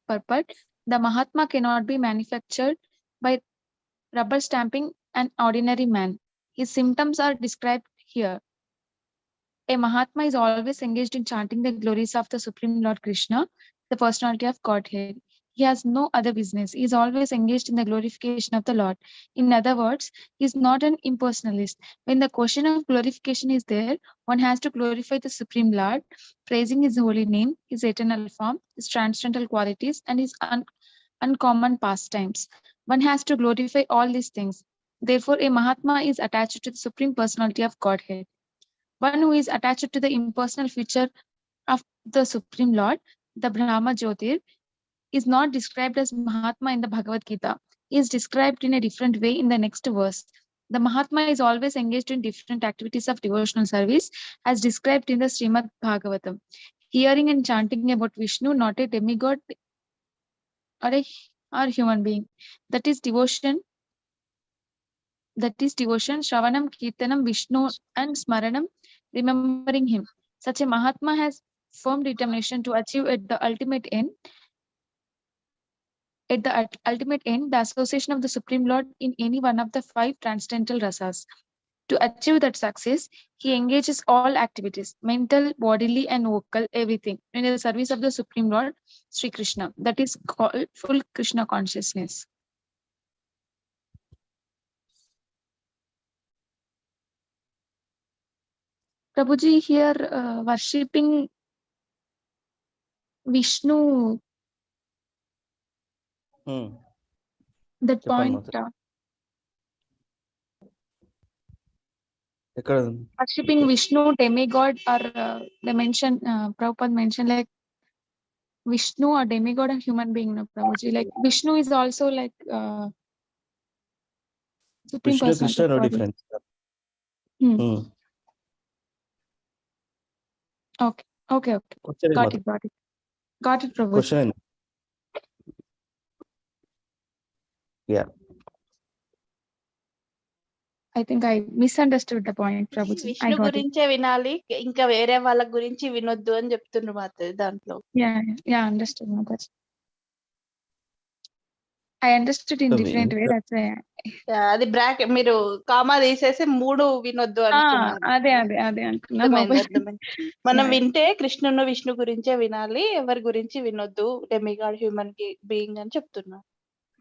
Speaker 7: Purport: the Mahatma cannot be manufactured by rubber stamping an ordinary man. His symptoms are described here. A Mahatma is always engaged in chanting the glories of the Supreme Lord Krishna, the personality of Godhead. He has no other business. He is always engaged in the glorification of the Lord. In other words, he is not an impersonalist. When the question of glorification is there, one has to glorify the Supreme Lord, praising his holy name, his eternal form, his transcendental qualities, and his uncommon pastimes. One has to glorify all these things. Therefore, a Mahatma is attached to the Supreme Personality of Godhead. One who is attached to the impersonal feature of the Supreme Lord, the Brahma Jyotir, is not described as Mahatma in the Bhagavad Gita. He is described in a different way in the next verse. The Mahatma is always engaged in different activities of devotional service, as described in the Srimad Bhagavatam. Hearing and chanting about Vishnu, not a demigod or human being. That is devotion. Shravanam, Kirtanam, Vishnu, and Smaranam, remembering him. Such a Mahatma has firm determination to achieve at the ultimate end, the association of the Supreme Lord in any one of the 5 transcendental rasas. To achieve that success, he engages all activities, mental, bodily, and vocal, everything, in the service of the Supreme Lord, Sri Krishna. That is called full Krishna consciousness. Prabhuji, here worshipping Vishnu, that point, worshipping Vishnu, demigod, or they mention, Prabhupada mentioned like Vishnu or demigod and human being, no, Prabhuji. Like Vishnu is also like Supreme
Speaker 4: Vishnu,
Speaker 7: Person.
Speaker 4: Krishna, no difference.
Speaker 7: Okay. Got it, Prabhuji.
Speaker 4: Question. Yeah.
Speaker 7: I think I misunderstood the point, Prabhuji.
Speaker 8: Vishnu గురించే వినాలి, ఇంకా వేరే వాళ్ళ గురించి వినొద్దు అని చెప్తున్నారు మాత్రం దాంట్లో.
Speaker 7: Yeah, understood. I understood in different way. That's why.
Speaker 8: అది బ్రాకెట్ మీరు కామా తీసేసి 3 వినొద్దు అంటున్నారు.
Speaker 7: అదే
Speaker 8: అర్థమైంది. మనం వింటే కృష్ణును విష్ణు గురించే వినాలి, ఎవరి గురించి వినొద్దు, డెమిగాడ్ హ్యూమన్ బీయింగ్ అని చెప్తున్నా.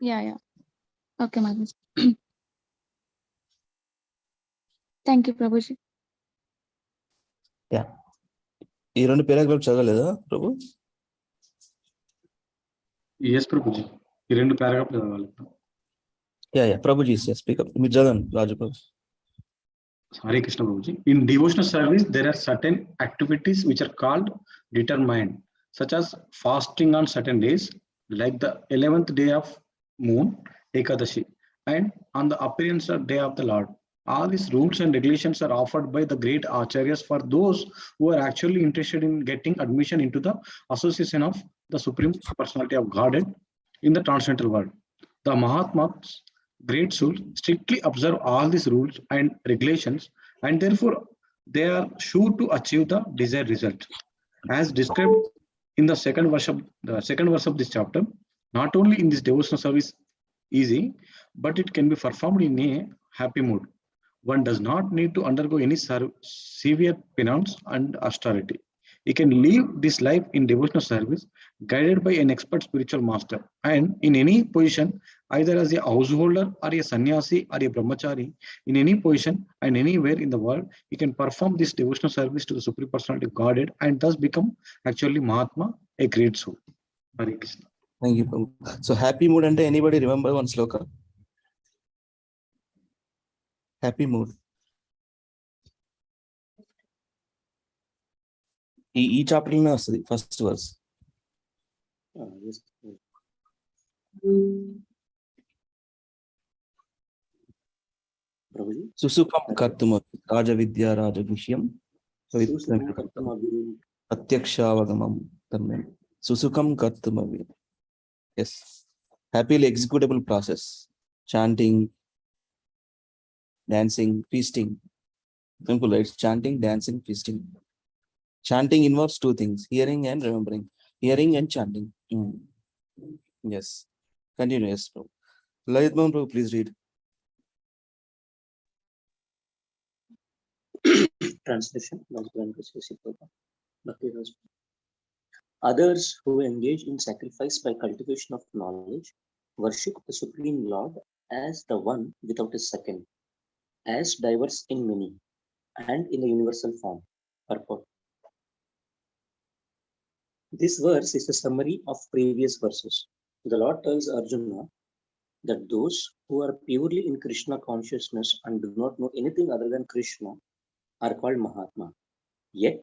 Speaker 7: Yeah okay ma'am. Thank you Prabhuji.
Speaker 4: Yeah, ఈ 2 పారాగ్రాఫ్ చదవలేదా ప్రభు?
Speaker 1: yes ప్రభుజీ, ఈ 2 పారాగ్రాఫ్ చదవాలి.
Speaker 4: Yeah, Prabhuji, speak up. Mijadan, Raju Prabhu.
Speaker 1: Hare Krishna Prabhuji. In devotional service, there are certain activities which are called determined, such as fasting on certain days, like the 11th day of moon, Ekadashi, and on the appearance of day of the Lord. All these rules and regulations are offered by the great acharyas for those who are actually interested in getting admission into the association of the Supreme Personality of Godhead in the transcendental world. The Mahatmas, great souls, strictly observe all these rules and regulations, and therefore they are sure to achieve the desired result. As described in the second verse of this chapter, not only in this devotional service easy, but it can be performed in a happy mood. One does not need to undergo any severe penance and austerity. He can live this life in devotional service, guided by an expert spiritual master, and in any position, either as a householder or a sannyasi or a brahmachari, in any position and anywhere in the world, he can perform this devotional service to the Supreme Personality of Godhead and thus become actually Mahatma, a great soul. Hare Krishna.
Speaker 4: Thank you, Prabhu. So happy mood ante anybody remember one sloka? Happy mood. ఈ chapter లోనే వస్తుంది first verse. సుసుఖం కర్తుమపి రాజ విద్యా రాజగుష్యం ప్రత్యక్షావగమం తన్మయం. సుసుఖం కర్తుమపి. Yes. Happily executable process. Chanting, dancing, feasting. Simple, right? Chanting, dancing, feasting. Chanting involves two things, hearing and remembering. Hearing and chanting. Yes. Continue, yes, Prabhu. Lalit Mohan Prabhu, please read.
Speaker 2: Translation. Others who engage in sacrifice by cultivation of knowledge worship the Supreme Lord as the one without a second, as diverse in many, and in the universal form. Purport. This verse is a summary of previous verses. The Lord tells Arjuna that those who are purely in Krishna consciousness and do not know anything other than Krishna are called Mahatma. Yet,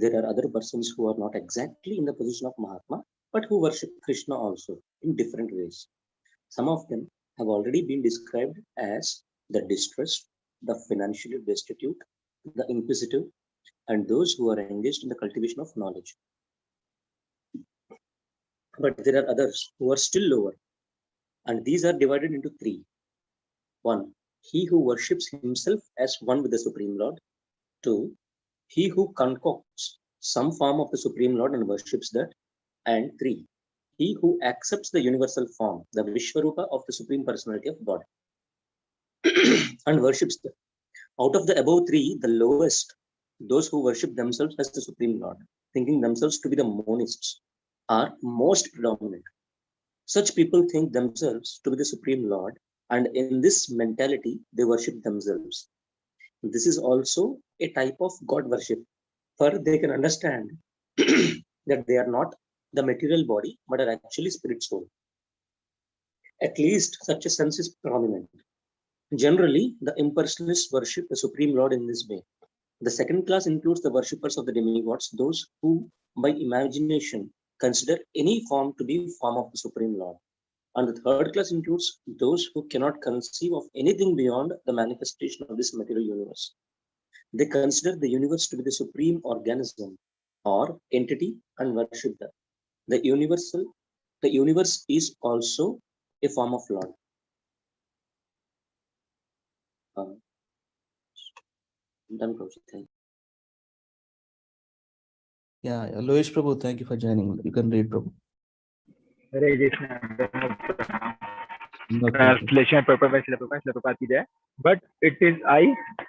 Speaker 2: there are other persons who are not exactly in the position of Mahatma, but who worship Krishna also in different ways. Some of them have already been described as the distressed, the financially destitute, the inquisitive, and those who are engaged in the cultivation of knowledge. But there are others who are still lower, and these are divided into three. One, he who worships himself as one with the Supreme Lord. Two, he who concocts some form of the Supreme Lord and worships that. And three, he who accepts the universal form, the Vishwarupa of the Supreme Personality of God, and worships that. Out of the above three, the lowest, those who worship themselves as the Supreme Lord, thinking themselves to be the monists, are most predominant. Such people think themselves to be the Supreme Lord, and in this mentality, they worship themselves. This is also a type of God worship, for they can understand that they are not the material body, but are actually spirit soul. At least such a sense is prominent. Generally, the impersonalists worship the Supreme Lord in this way. The second class includes the worshippers of the demigods, those who, by imagination, consider any form to be form of the Supreme Lord. And the third class includes those who cannot conceive of anything beyond the manifestation of this material universe. They consider the universe to be the supreme organism or entity and worship that. The universe is also a form of Lord. Done, Prabhu.
Speaker 4: Yeah, Loish Prabhu, thank you for joining. You can read, Prabhu.
Speaker 9: Hare Krishna. Translation purpose by Srila Prabhupada ki jai. But it is I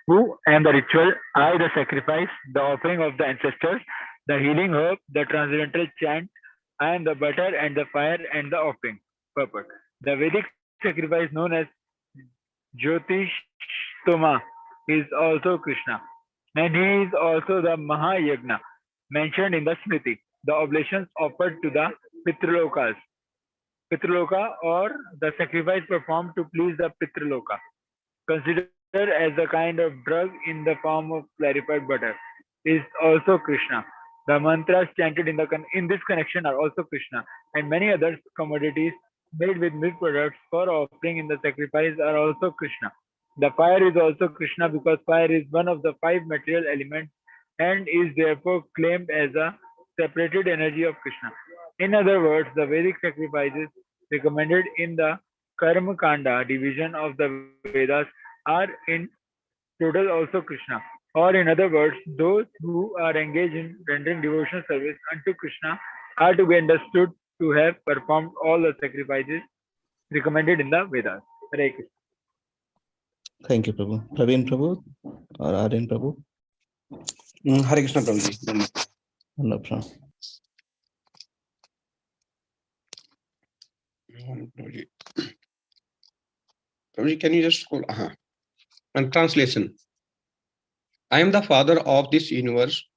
Speaker 9: who am the ritual, I the sacrifice, the offering of the ancestors, the healing herb, the transcendental chant, I am the butter and the fire and the offering. Purport. The Vedic sacrifice known as Jyotishtoma is also Krishna, and he is also the Mahayagna mentioned in the Smriti, the oblations offered to the Pitralokas. Pitraloka, or the sacrifice performed to please the Pitraloka, considered as a kind of drug in the form of clarified butter, is also Krishna. The mantras chanted in this connection are also Krishna, and many other commodities made with milk products for offering in the sacrifice are also Krishna. The fire is also Krishna because fire is one of the 5 material elements and is therefore claimed as a separated energy of Krishna. In other words, the Vedic sacrifices recommended in the Karma Kanda division of the Vedas are in total also Krishna. Or in other words, those who are engaged in rendering devotional service unto Krishna are to be understood to have performed all the sacrifices recommended in the Vedas. Hare Krishna.
Speaker 4: Thank you, Prabhu. Praveen Prabhu or Aryan Prabhu?
Speaker 1: Hare Krishna, Prabhuji.
Speaker 4: Wonderful.
Speaker 1: Prabhuji. Prabhuji, can you just scroll? And translation. I am the father of this universe,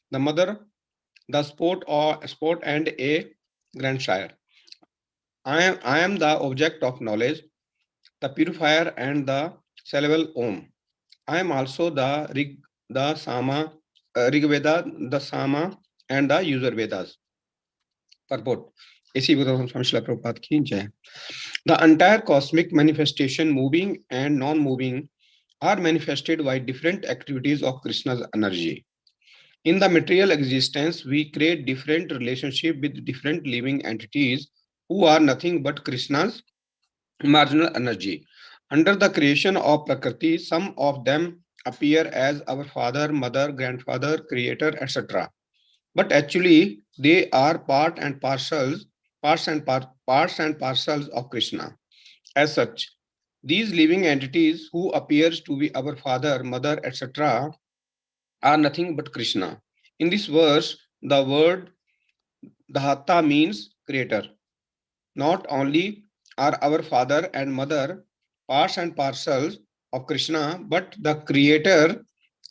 Speaker 1: the mother, the sport and a grandsire. I am the object of knowledge, the purifier and the salable Om. I am also the Rig Veda, the Sama, and the user Vedas. Purport. इसी विधि से श्रील प्रभुपाद की जय. The entire cosmic manifestation, moving and non-moving, are manifested by different activities of Krishna's energy. In the material existence, we create different relationships with different living entities who are nothing but Krishna's marginal energy. Under the creation of Prakriti, some of them appear as our father, mother, grandfather, creator, etc. But actually, they are parts and parcels of Krishna. As such, these living entities who appears to be our father, mother, etc. are nothing but Krishna. In this verse, the word Dhata means creator. Not only are our father and mother parts and parcels of Krishna, but the creator,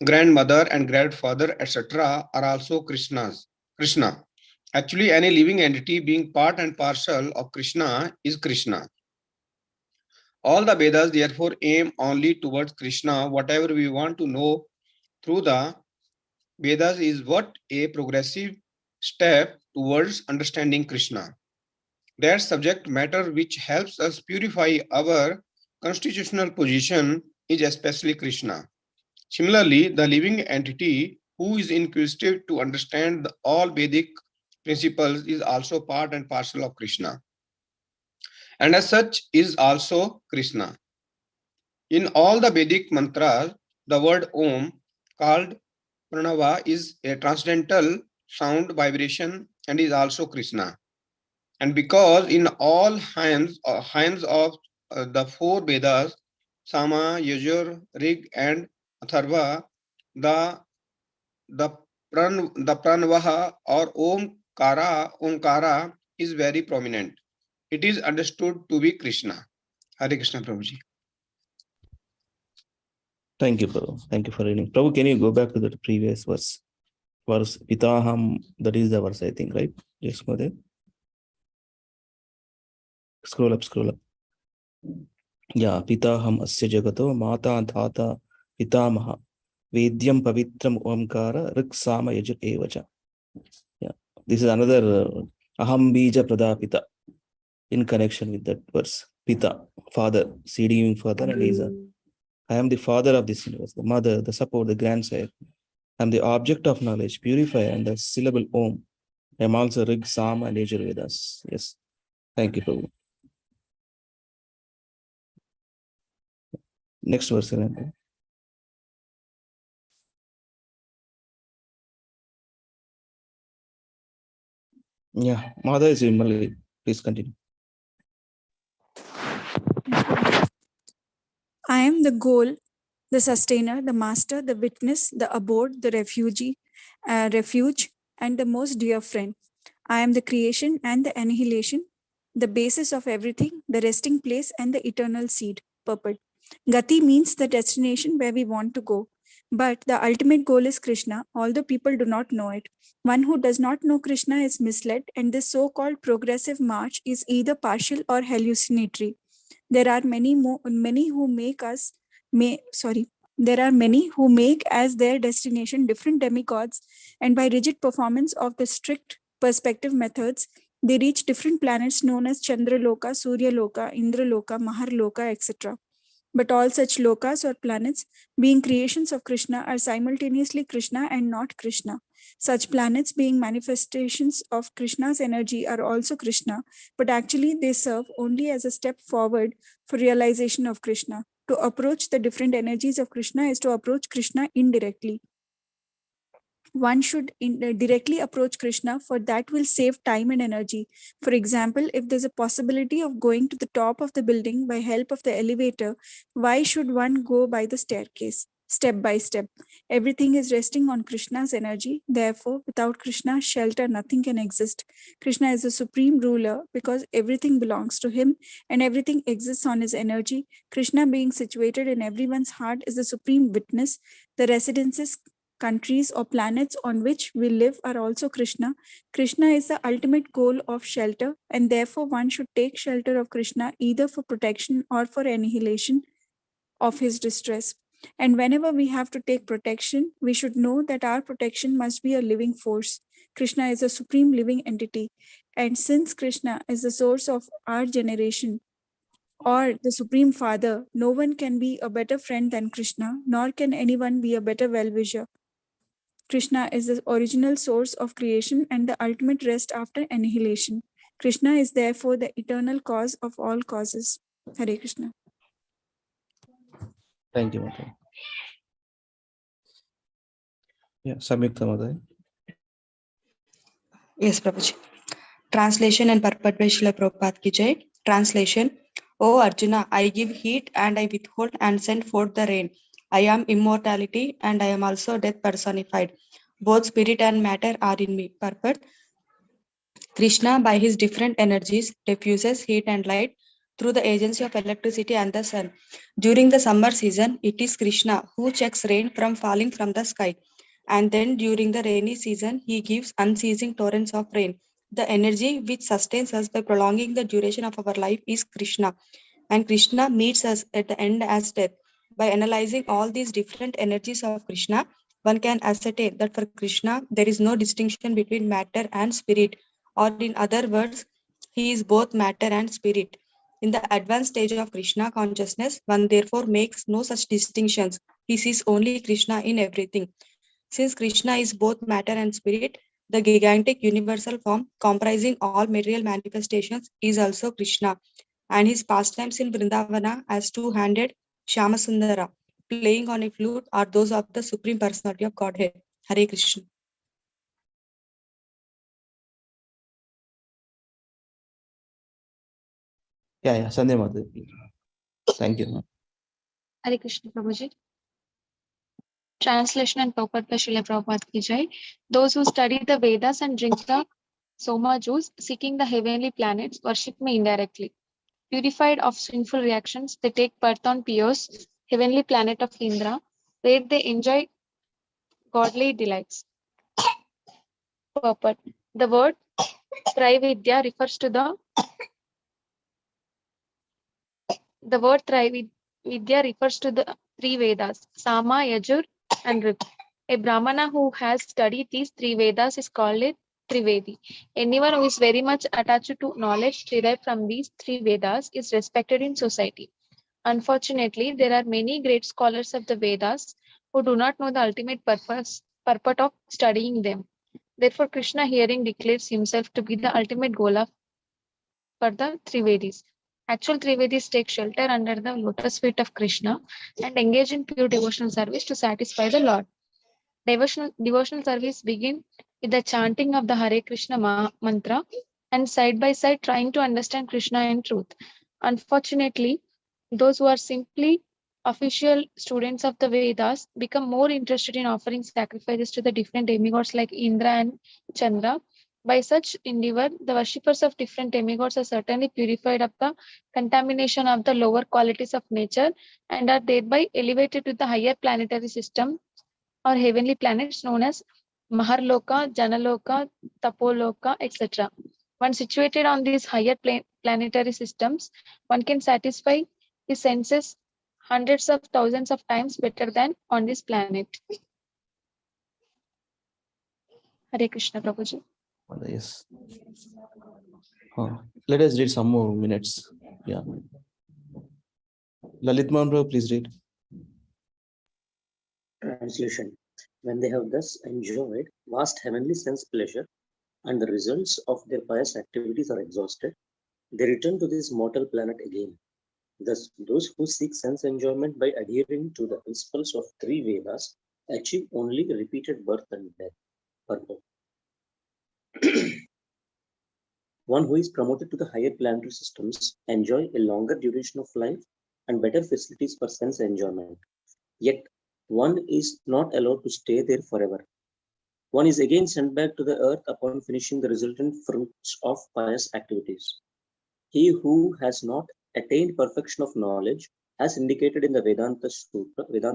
Speaker 1: grandmother and grandfather, etc. are also Krishna. Actually, any living entity being part and parcel of Krishna is Krishna. All the Vedas therefore aim only towards Krishna. Whatever we want to know through the Vedas is what a progressive step towards understanding Krishna. That subject matter which helps us purify our constitutional position is especially Krishna. Similarly, the living entity who is inquisitive to understand all Vedic principles is also part and parcel of Krishna, and as such is also Krishna. In all the Vedic mantras, the word Om, called Pranava, is a transcendental sound vibration and is also Krishna. And because in all hymns of the four Vedas, Sama, Yajur, Rig, and Atharva, the Pranavaha or Omkara is very prominent. It is understood to be Krishna. Hare Krishna, Prabhuji.
Speaker 4: Thank you, Prabhu. Thank you for reading. Prabhu, can you go back to the previous verse? Verse Pitaham, that is the verse, I think, right? Just go there. Scroll up. Yeah, Pitaham asya jagato mata dhata pitamaha vedyam pavitram omkara riksama yajur evacha. Yeah, this is another aham bija pradapita in connection with that verse. Pita, father, seeding father, and is I am the father of this universe, the mother, the support, the grandsire. I am the object of knowledge, purifier, and the syllable Om. I am also Rig, Sam, and Yajur Vedas. Yes. Thank you, Prabhu. Next verse. Yeah, Mother is Vimali. Please continue.
Speaker 5: I am the goal, the sustainer, the master, the witness, the abode, the refuge, and the most dear friend. I am the creation and the annihilation, the basis of everything, the resting place and the eternal seed. Purport. Gati means the destination where we want to go. But the ultimate goal is Krishna, although people do not know it. One who does not know Krishna is misled, and this so-called progressive march is either partial or hallucinatory. There are many who make as their destination different demigods, and by rigid performance of the strict perspective methods, they reach different planets known as Chandraloka, Suryaloka, Indraloka, Maharloka, etc. But all such lokas or planets, being creations of Krishna, are simultaneously Krishna and not Krishna. Such planets, being manifestations of Krishna's energy, are also Krishna, but actually they serve only as a step forward for realization of Krishna. To approach the different energies of Krishna is to approach Krishna indirectly. one should directly approach Krishna, for that will save time and energy. For example, if there's a possibility of going to the top of the building by help of the elevator, why should one go by the staircase, step by step? Everything is resting on Krishna's energy. Therefore, without Krishna's shelter, nothing can exist. Krishna is the supreme ruler because everything belongs to him and everything exists on his energy. Krishna, being situated in everyone's heart, is the supreme witness. The residences, countries, or planets on which we live are also Krishna. Krishna is the ultimate goal of shelter, and therefore one should take shelter of Krishna either for protection or for annihilation of his distress. And whenever we have to take protection, we should know that our protection must be a living force. Krishna is a supreme living entity. And since Krishna is the source of our generation, or the Supreme Father, no one can be a better friend than Krishna, nor can anyone be a better well-wisher. Krishna is the original source of creation and the ultimate rest after annihilation. Krishna is therefore the eternal cause of all causes. Hare Krishna.
Speaker 4: Thank you, Mother. Yeah, Samyukta Mother.
Speaker 6: Yes, Prabhuji. Translation and purport by Srila Prabhupada ki jai. Translation. O Arjuna, I give heat and I withhold and send forth the rain. I am immortality and I am also death personified. Both spirit and matter are in me. Purport. Krishna, by his different energies, diffuses heat and light through the agency of electricity and the sun. During the summer season, it is Krishna who checks rain from falling from the sky. And then during the rainy season, he gives unceasing torrents of rain. The energy which sustains us by prolonging the duration of our life is Krishna. And Krishna meets us at the end as death. By analyzing all these different energies of Krishna, one can ascertain that for Krishna, there is no distinction between matter and spirit, or in other words, he is both matter and spirit. In the advanced stage of Krishna consciousness, one therefore makes no such distinctions. He sees only Krishna in everything. Since Krishna is both matter and spirit, the gigantic universal form comprising all material manifestations is also Krishna, and his pastimes in Vrindavana as two-handed Shyamasundara, playing on a flute, are those of the Supreme Personality of Godhead. Hare Krishna.
Speaker 4: Yeah, Sandhya Mother. Thank you.
Speaker 7: Hare Krishna Prabhuji. Translation and purport by Srila Prabhupada ki jai. Those who study the Vedas and drink the Soma juice, seeking the heavenly planets, worship me indirectly. Purified of sinful reactions, they take birth on Pios, heavenly planet of Indra, where they enjoy godly delights. Purport. The word Trividya refers to the word Trividya refers to the three Vedas, Sama, Yajur, and Rig. A Brahmana who has studied these three Vedas is called a Trivedi. Anyone who is very much attached to knowledge derived from these three Vedas is respected in society. Unfortunately, there are many great scholars of the Vedas who do not know the ultimate purpose of studying them. Therefore, Krishna herein declares himself to be the ultimate goal for the Trivedis. Actual Trivedis take shelter under the lotus feet of Krishna and engage in pure devotional service to satisfy the Lord. Devotional service begin with the chanting of the Hare Krishna mantra and side by side trying to understand Krishna in truth. Unfortunately, those who are simply official students of the Vedas become more interested in offering sacrifices to the different demigods like Indra and Chandra. By such endeavor, the worshippers of different demigods are certainly purified of the contamination of the lower qualities of nature and are thereby elevated to the higher planetary system or heavenly planets known as Maharloka, Janaloka, Tapoloka, etc. When situated on these higher planetary systems, one can satisfy his senses hundreds of thousands of times better than on this planet. Hare Krishna Prabhuji.
Speaker 4: Yes. Let us read some more minutes. Yeah. Lalit Mohan, please read.
Speaker 2: Translation. When they have thus enjoyed vast heavenly sense pleasure and the results of their pious activities are exhausted, they return to this mortal planet again. Thus, those who seek sense enjoyment by adhering to the principles of three Vedas achieve only repeated birth and death. Purport. One who is promoted to the higher planetary systems enjoy a longer duration of life and better facilities for sense enjoyment. Yet, one is not allowed to stay there forever. One is again sent back to the earth upon finishing the resultant fruits of pious activities. He who has not attained perfection of knowledge, as indicated in the Vedanta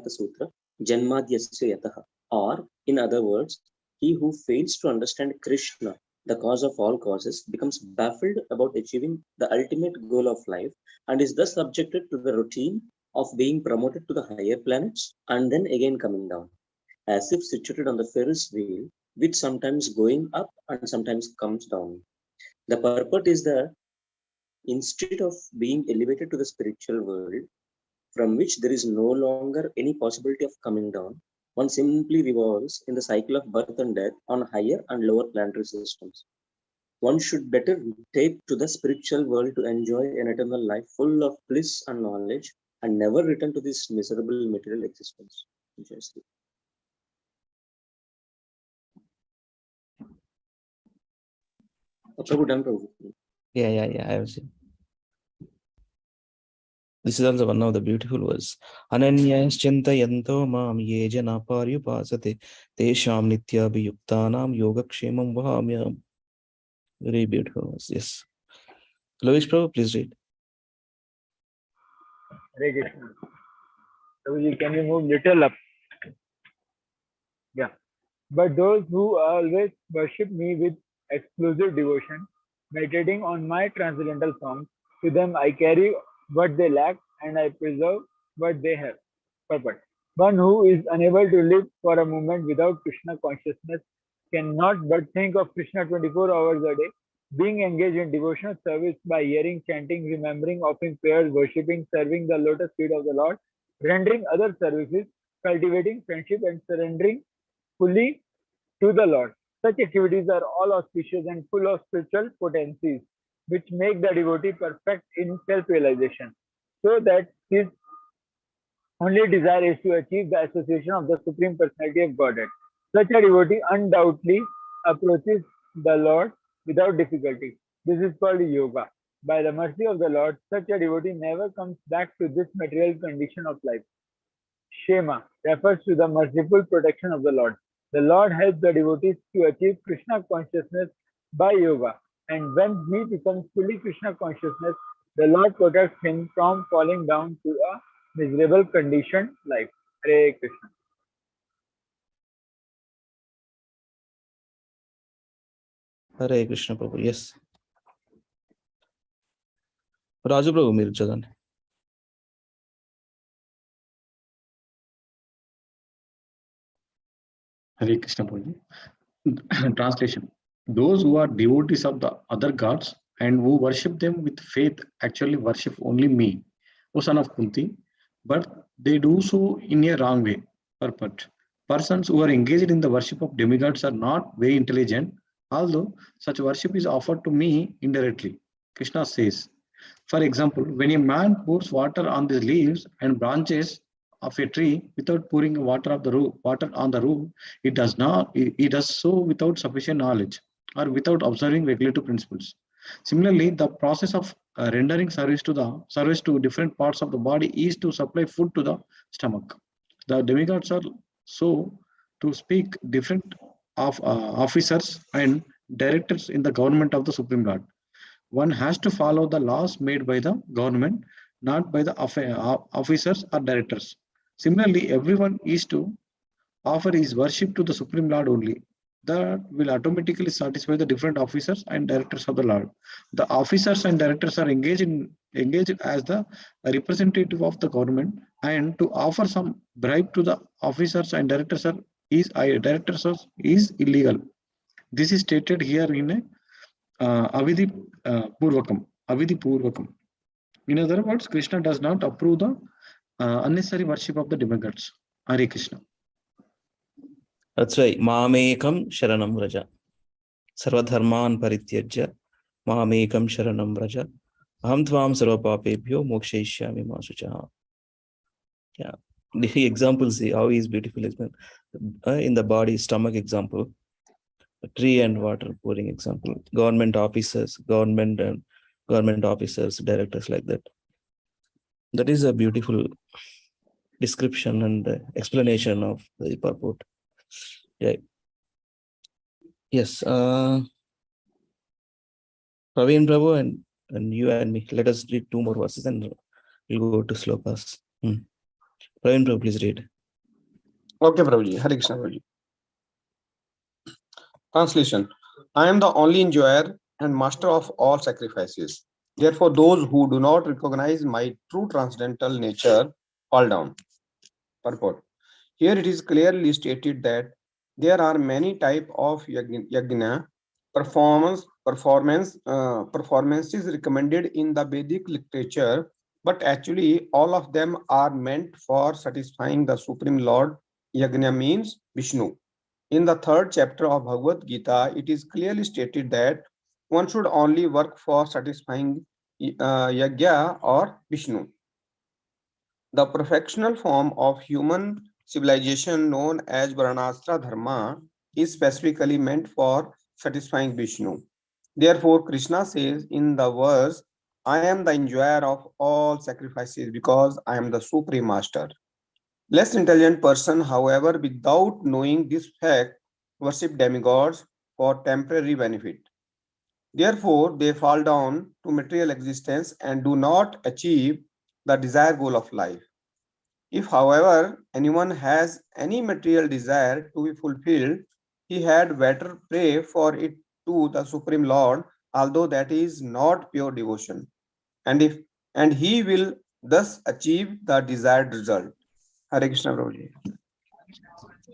Speaker 2: Sutra, Janmadhyasya Yataha, or in other words, he who fails to understand Krishna, the cause of all causes, becomes baffled about achieving the ultimate goal of life and is thus subjected to the routine of being promoted to the higher planets and then again coming down, as if situated on the Ferris wheel, which sometimes going up and sometimes comes down. The purport is that instead of being elevated to the spiritual world, from which there is no longer any possibility of coming down, one simply revolves in the cycle of birth and death on higher and lower planetary systems. One should better take to the spiritual world to enjoy an eternal life full of bliss and knowledge and never return to this miserable material existence. Interesting. Prabhu, done, Prabhu.
Speaker 4: Yeah, I have seen. This is also one of the beautiful words. Ananyascintayanto mam ye jana paryupasate tesham nityabhiyuktanam yogakshemam vahamyam. Very beautiful words. Yes. Lovish Prabhu, please read.
Speaker 9: Hare Krishna. Prabhuji, can you move little up? Yeah. But those who always worship me with exclusive devotion, meditating on my transcendental form, to them I carry what they lack and I preserve what they have. Purport. One who is unable to live for a moment without Krishna consciousness cannot but think of Krishna 24 hours a day, being engaged in devotional service by hearing, chanting, remembering, offering prayers, worshipping, serving the lotus feet of the Lord, rendering other services, cultivating friendship and surrendering fully to the Lord. Such activities are all auspicious and full of spiritual potencies, which make the devotee perfect in self-realization, so that his only desire is to achieve the association of the Supreme Personality of Godhead. Such a devotee undoubtedly approaches the Lord without difficulty. This is called yoga. By the mercy of the Lord, such a devotee never comes back to this material condition of life. Shema refers to the merciful protection of the Lord. The Lord helps the devotees to achieve Krishna consciousness by yoga, and when he becomes fully Krishna consciousness, the Lord protects him from falling down to a miserable conditioned life. Hare Krishna.
Speaker 4: Hare Krishna Prabhu. Yes. Raju Prabhu, మీరు చదవండి.
Speaker 1: Hare Krishna Prabhu. Translation. Those who are devotees of the other gods and who worship them with faith actually worship only me, O son of Kunti, but they do so in a wrong way. Purport. Persons who are engaged in the worship of demigods are not very intelligent, although such worship is offered to me indirectly. Krishna says, for example, when a man pours water on the leaves and branches of a tree without pouring water on the root, it does so without sufficient knowledge or without observing regulative principles. Similarly, the process of rendering service to different parts of the body is to supply food to the stomach. The demigods are, so to speak, different officers and directors in the government of the Supreme Lord. One has to follow the laws made by the government, not by the officers or directors. Similarly, everyone is to offer his worship to the Supreme Lord only. That will automatically satisfy the different officers and directors of the Lord. The officers and directors are engaged as the representative of the government, and to offer some bribe to the officers and directors is illegal. This is stated here in a Avidhi Purvakam. In other words, Krishna does not approve the unnecessary worship of the demigods. Hare Krishna.
Speaker 4: That's why Mamekam Sharanam Raja. Sarvadharman Parityajya Mamekam Sharanam Raja. Aham Tvam Sarvapapebhyo Mokshayishyami Masucha. Yeah. The examples see how he is beautiful explained. in the body, stomach example, tree and water pouring example, government officers, government officers, directors, like that. That is a beautiful description and explanation of the purport. Yeah. Yes. Praveen Prabhu and you and me, let us read 2 more verses and we'll go to Slokas. Praveen Prabhu, please read.
Speaker 10: Okay, Prabhuji. Hare Krishna, Prabhuji. Translation. I am the only enjoyer and master of all sacrifices. Therefore, those who do not recognize my true transcendental nature fall down. Purport. Here it is clearly stated that there are many types of yajna performances recommended in the Vedic literature, but actually all of them are meant for satisfying the Supreme Lord. Yajna means Vishnu. In the 3rd chapter of Bhagavad Gita, it is clearly stated that one should only work for satisfying Yajna or Vishnu. The perfectional form of human civilization known as Varnashra Dharma is specifically meant for satisfying Vishnu. Therefore, Krishna says in the verse, I am the enjoyer of all sacrifices because I am the Supreme Master. Less intelligent person, however, without knowing this fact, worship demigods for temporary benefit. Therefore, they fall down to material existence and do not achieve the desired goal of life. If, however, anyone has any material desire to be fulfilled, he had better pray for it to the Supreme Lord, although that is not pure devotion. And he will thus achieve the desired result. Hare Krishna, Prabhuji.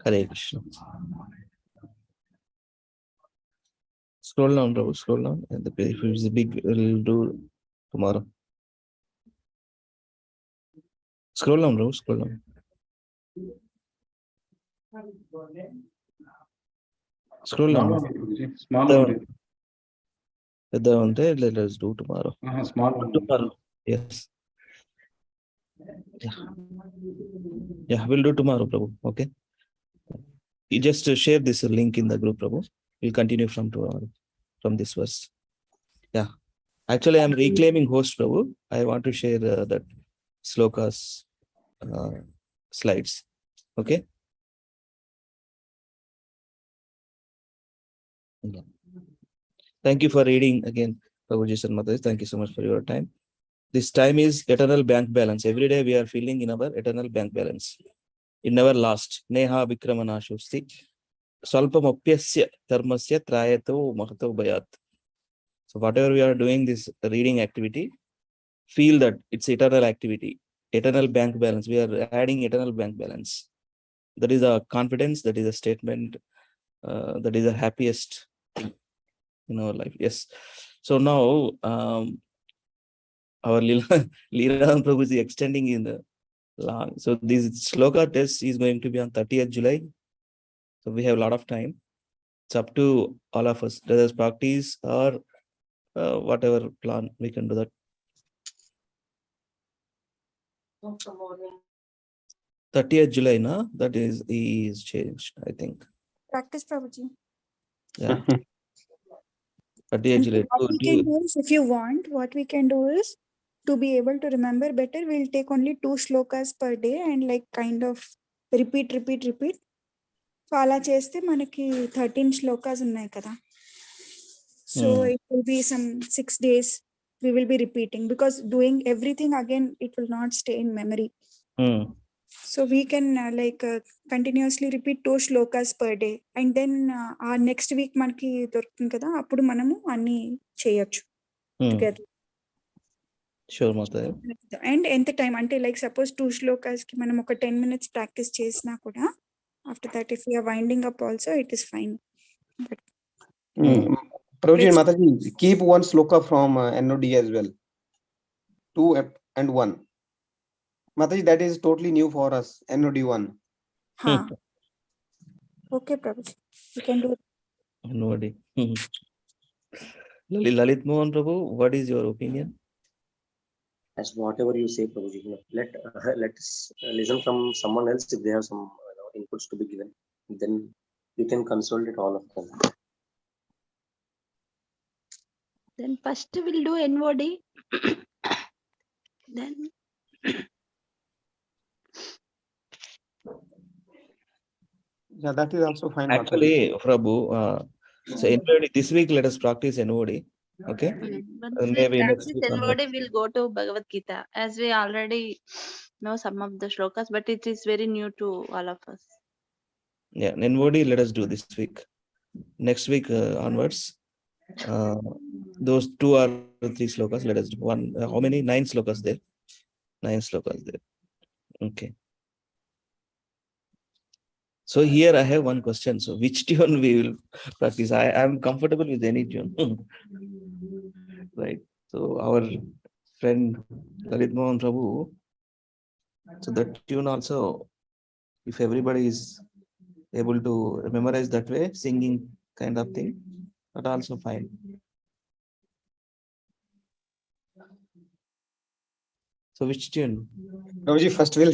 Speaker 4: Hare Krishna. Scroll down, Prabhu, scroll down. And if it's big, we'll do tomorrow. Scroll down, Prabhu, scroll down. Scroll down.
Speaker 1: Small one.
Speaker 4: Let us do tomorrow.
Speaker 1: Small one.
Speaker 4: Tomorrow. Yes. Yeah, we'll do tomorrow, Prabhu. Okay. You just share this link in the group, Prabhu. We'll continue from tomorrow, from this verse. Yeah. Actually, I'm reclaiming host, Prabhu. I want to share that Slokas slides. Okay. Yeah. Thank you for reading again, Prabhuji and Mataji. Thank you so much for your time. This time is eternal bank balance. Every day we are filling in our eternal bank balance. It never lasts. Neha Vikramana Shusti. Swalpamopyasya dharmasya trayato mahato bayat. So whatever we are doing this reading activity, feel that it's eternal activity, eternal bank balance. We are adding eternal bank balance. That is a confidence. That is a statement. That is the happiest thing in our life. Yes. So now our Leela Prabhu is extending in the long. So this Sloka test is going to be on 30th July. So we have a lot of time. It's up to all of us. Let us practice or whatever plan we can do that. 30th July, na? That is changed, I think.
Speaker 5: Practice, Prabhuji.
Speaker 4: Yeah. 30th July.
Speaker 5: What we can do is, if you want, what we can do is, to be able to remember better, we'll take only 2 shlokas per day and like kind of repeat. So అలా చేస్తే మనకి 13 shlokas ఉన్నాయి కదా. So it will be some 6 days we will be repeating, because doing everything again, it will not stay in memory. So we can continuously repeat 2 shlokas per day, and then our next week మనకి దొరుకుతుంది కదా, అప్పుడు మనము అన్ని చేయొచ్చు together.
Speaker 4: Sure, Mata.
Speaker 5: And ఎంత time అంటే like suppose 2 shlokas కి మనం ఒక 10 minutes ప్రాక్టీస్ చేసినా కూడా, after that if we are winding up also, it is fine. But
Speaker 10: Prabhuji and Mataji, keep 1 sloka from NOD as well. 2 and 1. Mataji, that is totally new for us. NOD 1.
Speaker 5: Okay, Prabhuji, you can do it.
Speaker 4: NOD. Lalit Mohan Prabhu, what is your opinion?
Speaker 2: As whatever you say, Prabhuji, let's listen from someone else if they have some inputs to be given. Then you can consolidate all of them.
Speaker 8: Then first we'll do NOD. Then
Speaker 10: Yeah, that is also fine. Mataji.
Speaker 4: Actually, Prabhu, so NOD, this week let us practice NOD. Okay.
Speaker 8: once
Speaker 4: And
Speaker 8: we
Speaker 4: maybe next
Speaker 8: practice
Speaker 4: week
Speaker 8: NOD, we'll go to Bhagavad Gita, as we already know some of the shlokas, but it is very new to all of us.
Speaker 4: Yeah, NOD let us do this week. Next week onwards, those 2 or 3 slokas let us do. One, how many? 9 slokas there. 9 slokas there. Okay. So here I have one question. So which tune we will practice? I am comfortable with any tune. Right. So our friend Lalit Mohan Prabhu. So that tune also, if everybody is able to memorize that way, singing kind of thing, that also fine. So which tune?
Speaker 10: Prabhuji, first we'll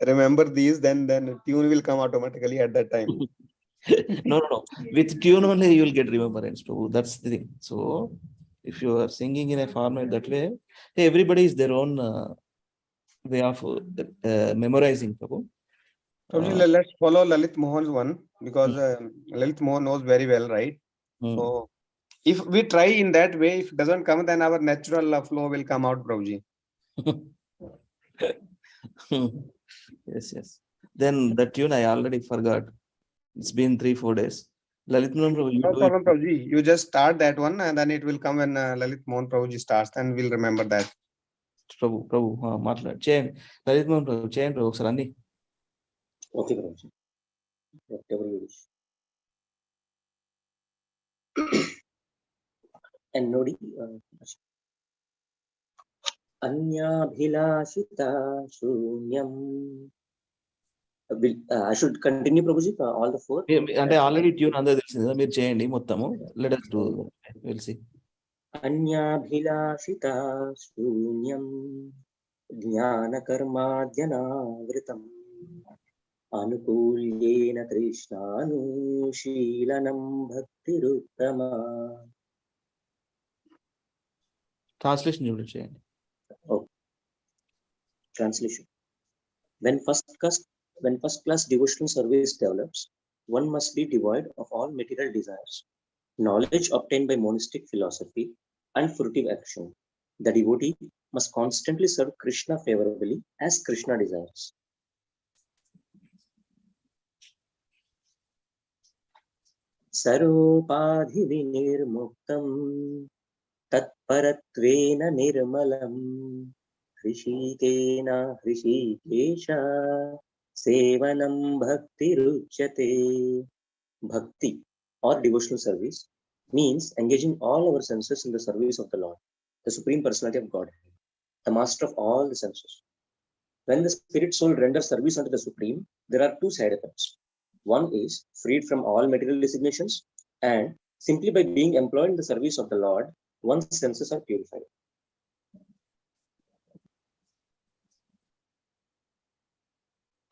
Speaker 10: remember these, then tune will come automatically at that time.
Speaker 4: No. With tune only you will get remembrance, Prabhu. That's the thing. So if you are singing in a format that way, everybody is their own way of memorizing, Prabhu.
Speaker 10: Prabhuji, let's follow Lalit Mohan's one, because Lalit Mohan knows very well, right? So if we try in that way, if it doesn't come, then our natural flow will come out, Prabhuji.
Speaker 4: Yes. Then the tune I already forgot. It's been 3-4 days. Lalit Mohan Prabhu, you
Speaker 10: No
Speaker 4: do
Speaker 10: problem,
Speaker 4: it.
Speaker 10: Prabhuji. You just start that one, and then it will come when Lalit Mohan Prabhuji starts, and we'll remember that.
Speaker 4: Prabhu, మాట్లాడు చేయండి. లలిత్ మోహన్ ప్రభు చేయండి ప్రభు ఒకసారి అన్ని.
Speaker 2: Okay, Prabhuji. Whatever you wish. NOD. Anyabhilashita shunyam. I should continue, Prabhuji, all the 4.
Speaker 4: అంటే already tune అందరూ తెలిసింది కదా, మీరు చేయండి మొత్తము. Let us do. We'll see.
Speaker 2: Anyabhilashita shunyam జ్ఞానకర్మాద్యనావృతం అనుకూల్యేన కృష్ణానుశీలనం భక్తిరుత్తమా.
Speaker 4: ట్రాన్స్లేషన్ చూడండి చేయండి.
Speaker 2: Translation. When first class devotional service develops, one must be devoid of all material desires. Knowledge obtained by monastic philosophy and fruitive action. The devotee must constantly serve Krishna favorably as Krishna desires. Saropadhi vinirmuktam tatparatvena nirmalam hrishikena hrishikesha sevanam bhakti ruchyate. Bhakti or devotional service means engaging all our senses in the service of the Lord, the Supreme Personality of Godhead, the master of all the senses. When the spirit soul renders service unto the Supreme, there are 2 side effects. One is freed from all material designations, and simply by being employed in the service of the Lord, one's senses are purified.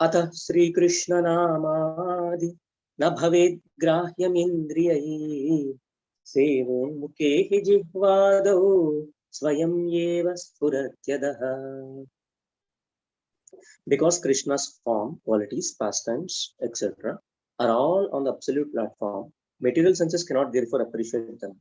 Speaker 2: Atha Sri Krishna Namadi na bhavet grahyam indriyai sevon mukhe jihvado swayam yeva spuratyadaha. Because Krishna's form, qualities, pastimes, etc. are all on the absolute platform, material senses cannot therefore appreciate them.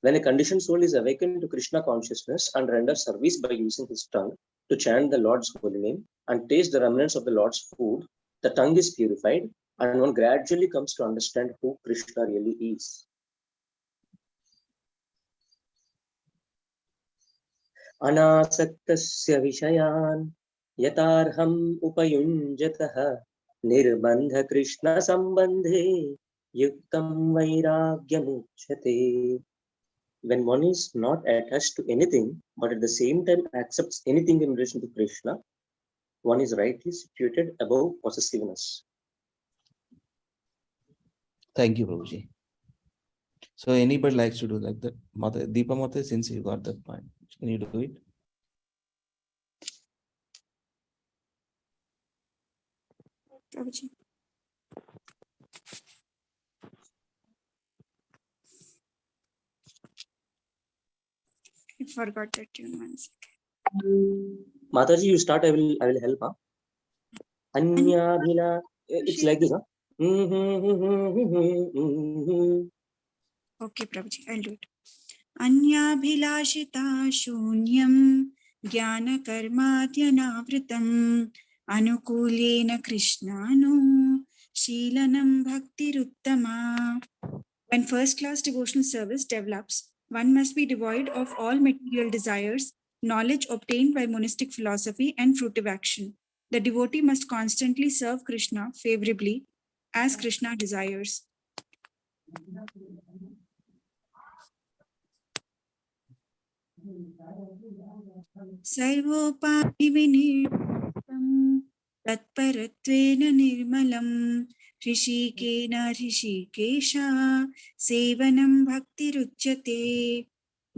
Speaker 2: When a conditioned soul is awakened to Krishna consciousness and renders service by using his tongue to chant the Lord's holy name and taste the remnants of the Lord's food, the tongue is purified and one gradually comes to understand who Krishna really is. Anasaktasya vishayan yatarham upayunjatah nirbandha Krishna sambandhe yuktam vairagyamuchyate. When one is not attached to anything, but at the same time accepts anything in relation to Krishna, one is rightly situated above possessiveness.
Speaker 4: Thank you, Prabhuji. So anybody likes to do like that? Deepa Mate, since you got that point, can you do it?
Speaker 5: Prabhuji. forgot that tune once.
Speaker 2: Mataji, you start. I will help. Huh? Anya Bhila. It's like this. Huh?
Speaker 5: Okay, Prabhuji, I'll do it. Anyabhilashita shunyam jnanakarmadhyanaavritam anukulena krishnano sheelanam bhaktiruttama. When first-class devotional service develops, one must be devoid of all material desires, knowledge obtained by monistic philosophy, and fruitive action. The devotee must constantly serve Krishna favorably as Krishna desires. सर्वोपाधिविनिर्मुक्तं तत्परत्वेन निर्मलं ऋषिकेन ऋषिकेशा सेवनं भक्तिरुच्यते.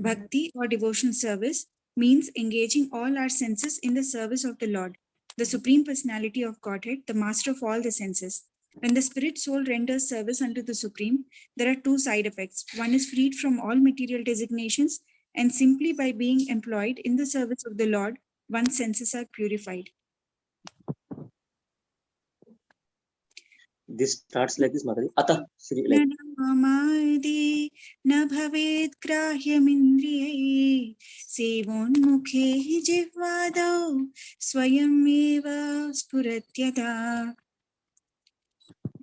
Speaker 5: Bhakti or devotional service means engaging all our senses in the service of the Lord, the Supreme Personality of Godhead, the master of all the senses. When the spirit soul renders service unto the Supreme, there are two side effects. One is freed from all material designations, and simply by being employed in the service of the Lord, one's senses are purified.
Speaker 2: This starts like this, Mataji. Ata, like.
Speaker 5: न भवेत् ग्राह्यमिन्द्रियैः सेवोन्मुखे हि जिह्वादौ स्वयमेव स्फुरत्यथा.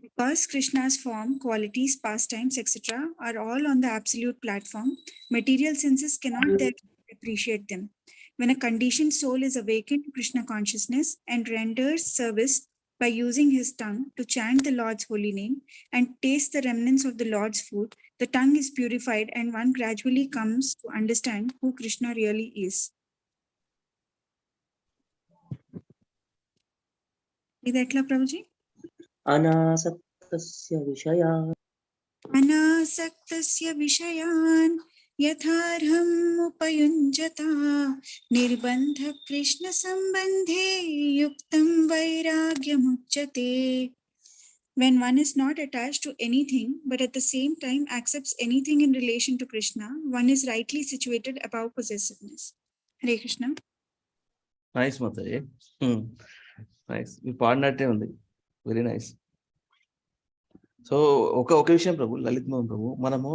Speaker 5: Because Krishna's form, qualities, pastimes, etc. are all on the absolute platform, material senses cannot therefore appreciate them. When a conditioned soul is awakened to Krishna consciousness and renders service by using his tongue to chant the Lord's holy name and taste the remnants of the Lord's food, the tongue is purified and one gradually comes to understand who Krishna really is. Is that clear, Prabhuji?
Speaker 2: Anasaktasya Vishaya.
Speaker 5: अनासक्तस्य विषयान् यथार्हम् उपयुञ्जता निर्बन्ध कृष्ण सम्बन्धे युक्तं वैराग्यमुच्यते. When one is not attached to anything but at the same time accepts anything in relation to Krishna, one is rightly situated above possessiveness. Hare Krishna.
Speaker 4: Nice, Mataji. Nice. You పాడినట్టే ఉంది. Very nice. So ఒక విషయం ప్రభు, లలిత్ మోహన్ ప్రభు, మనము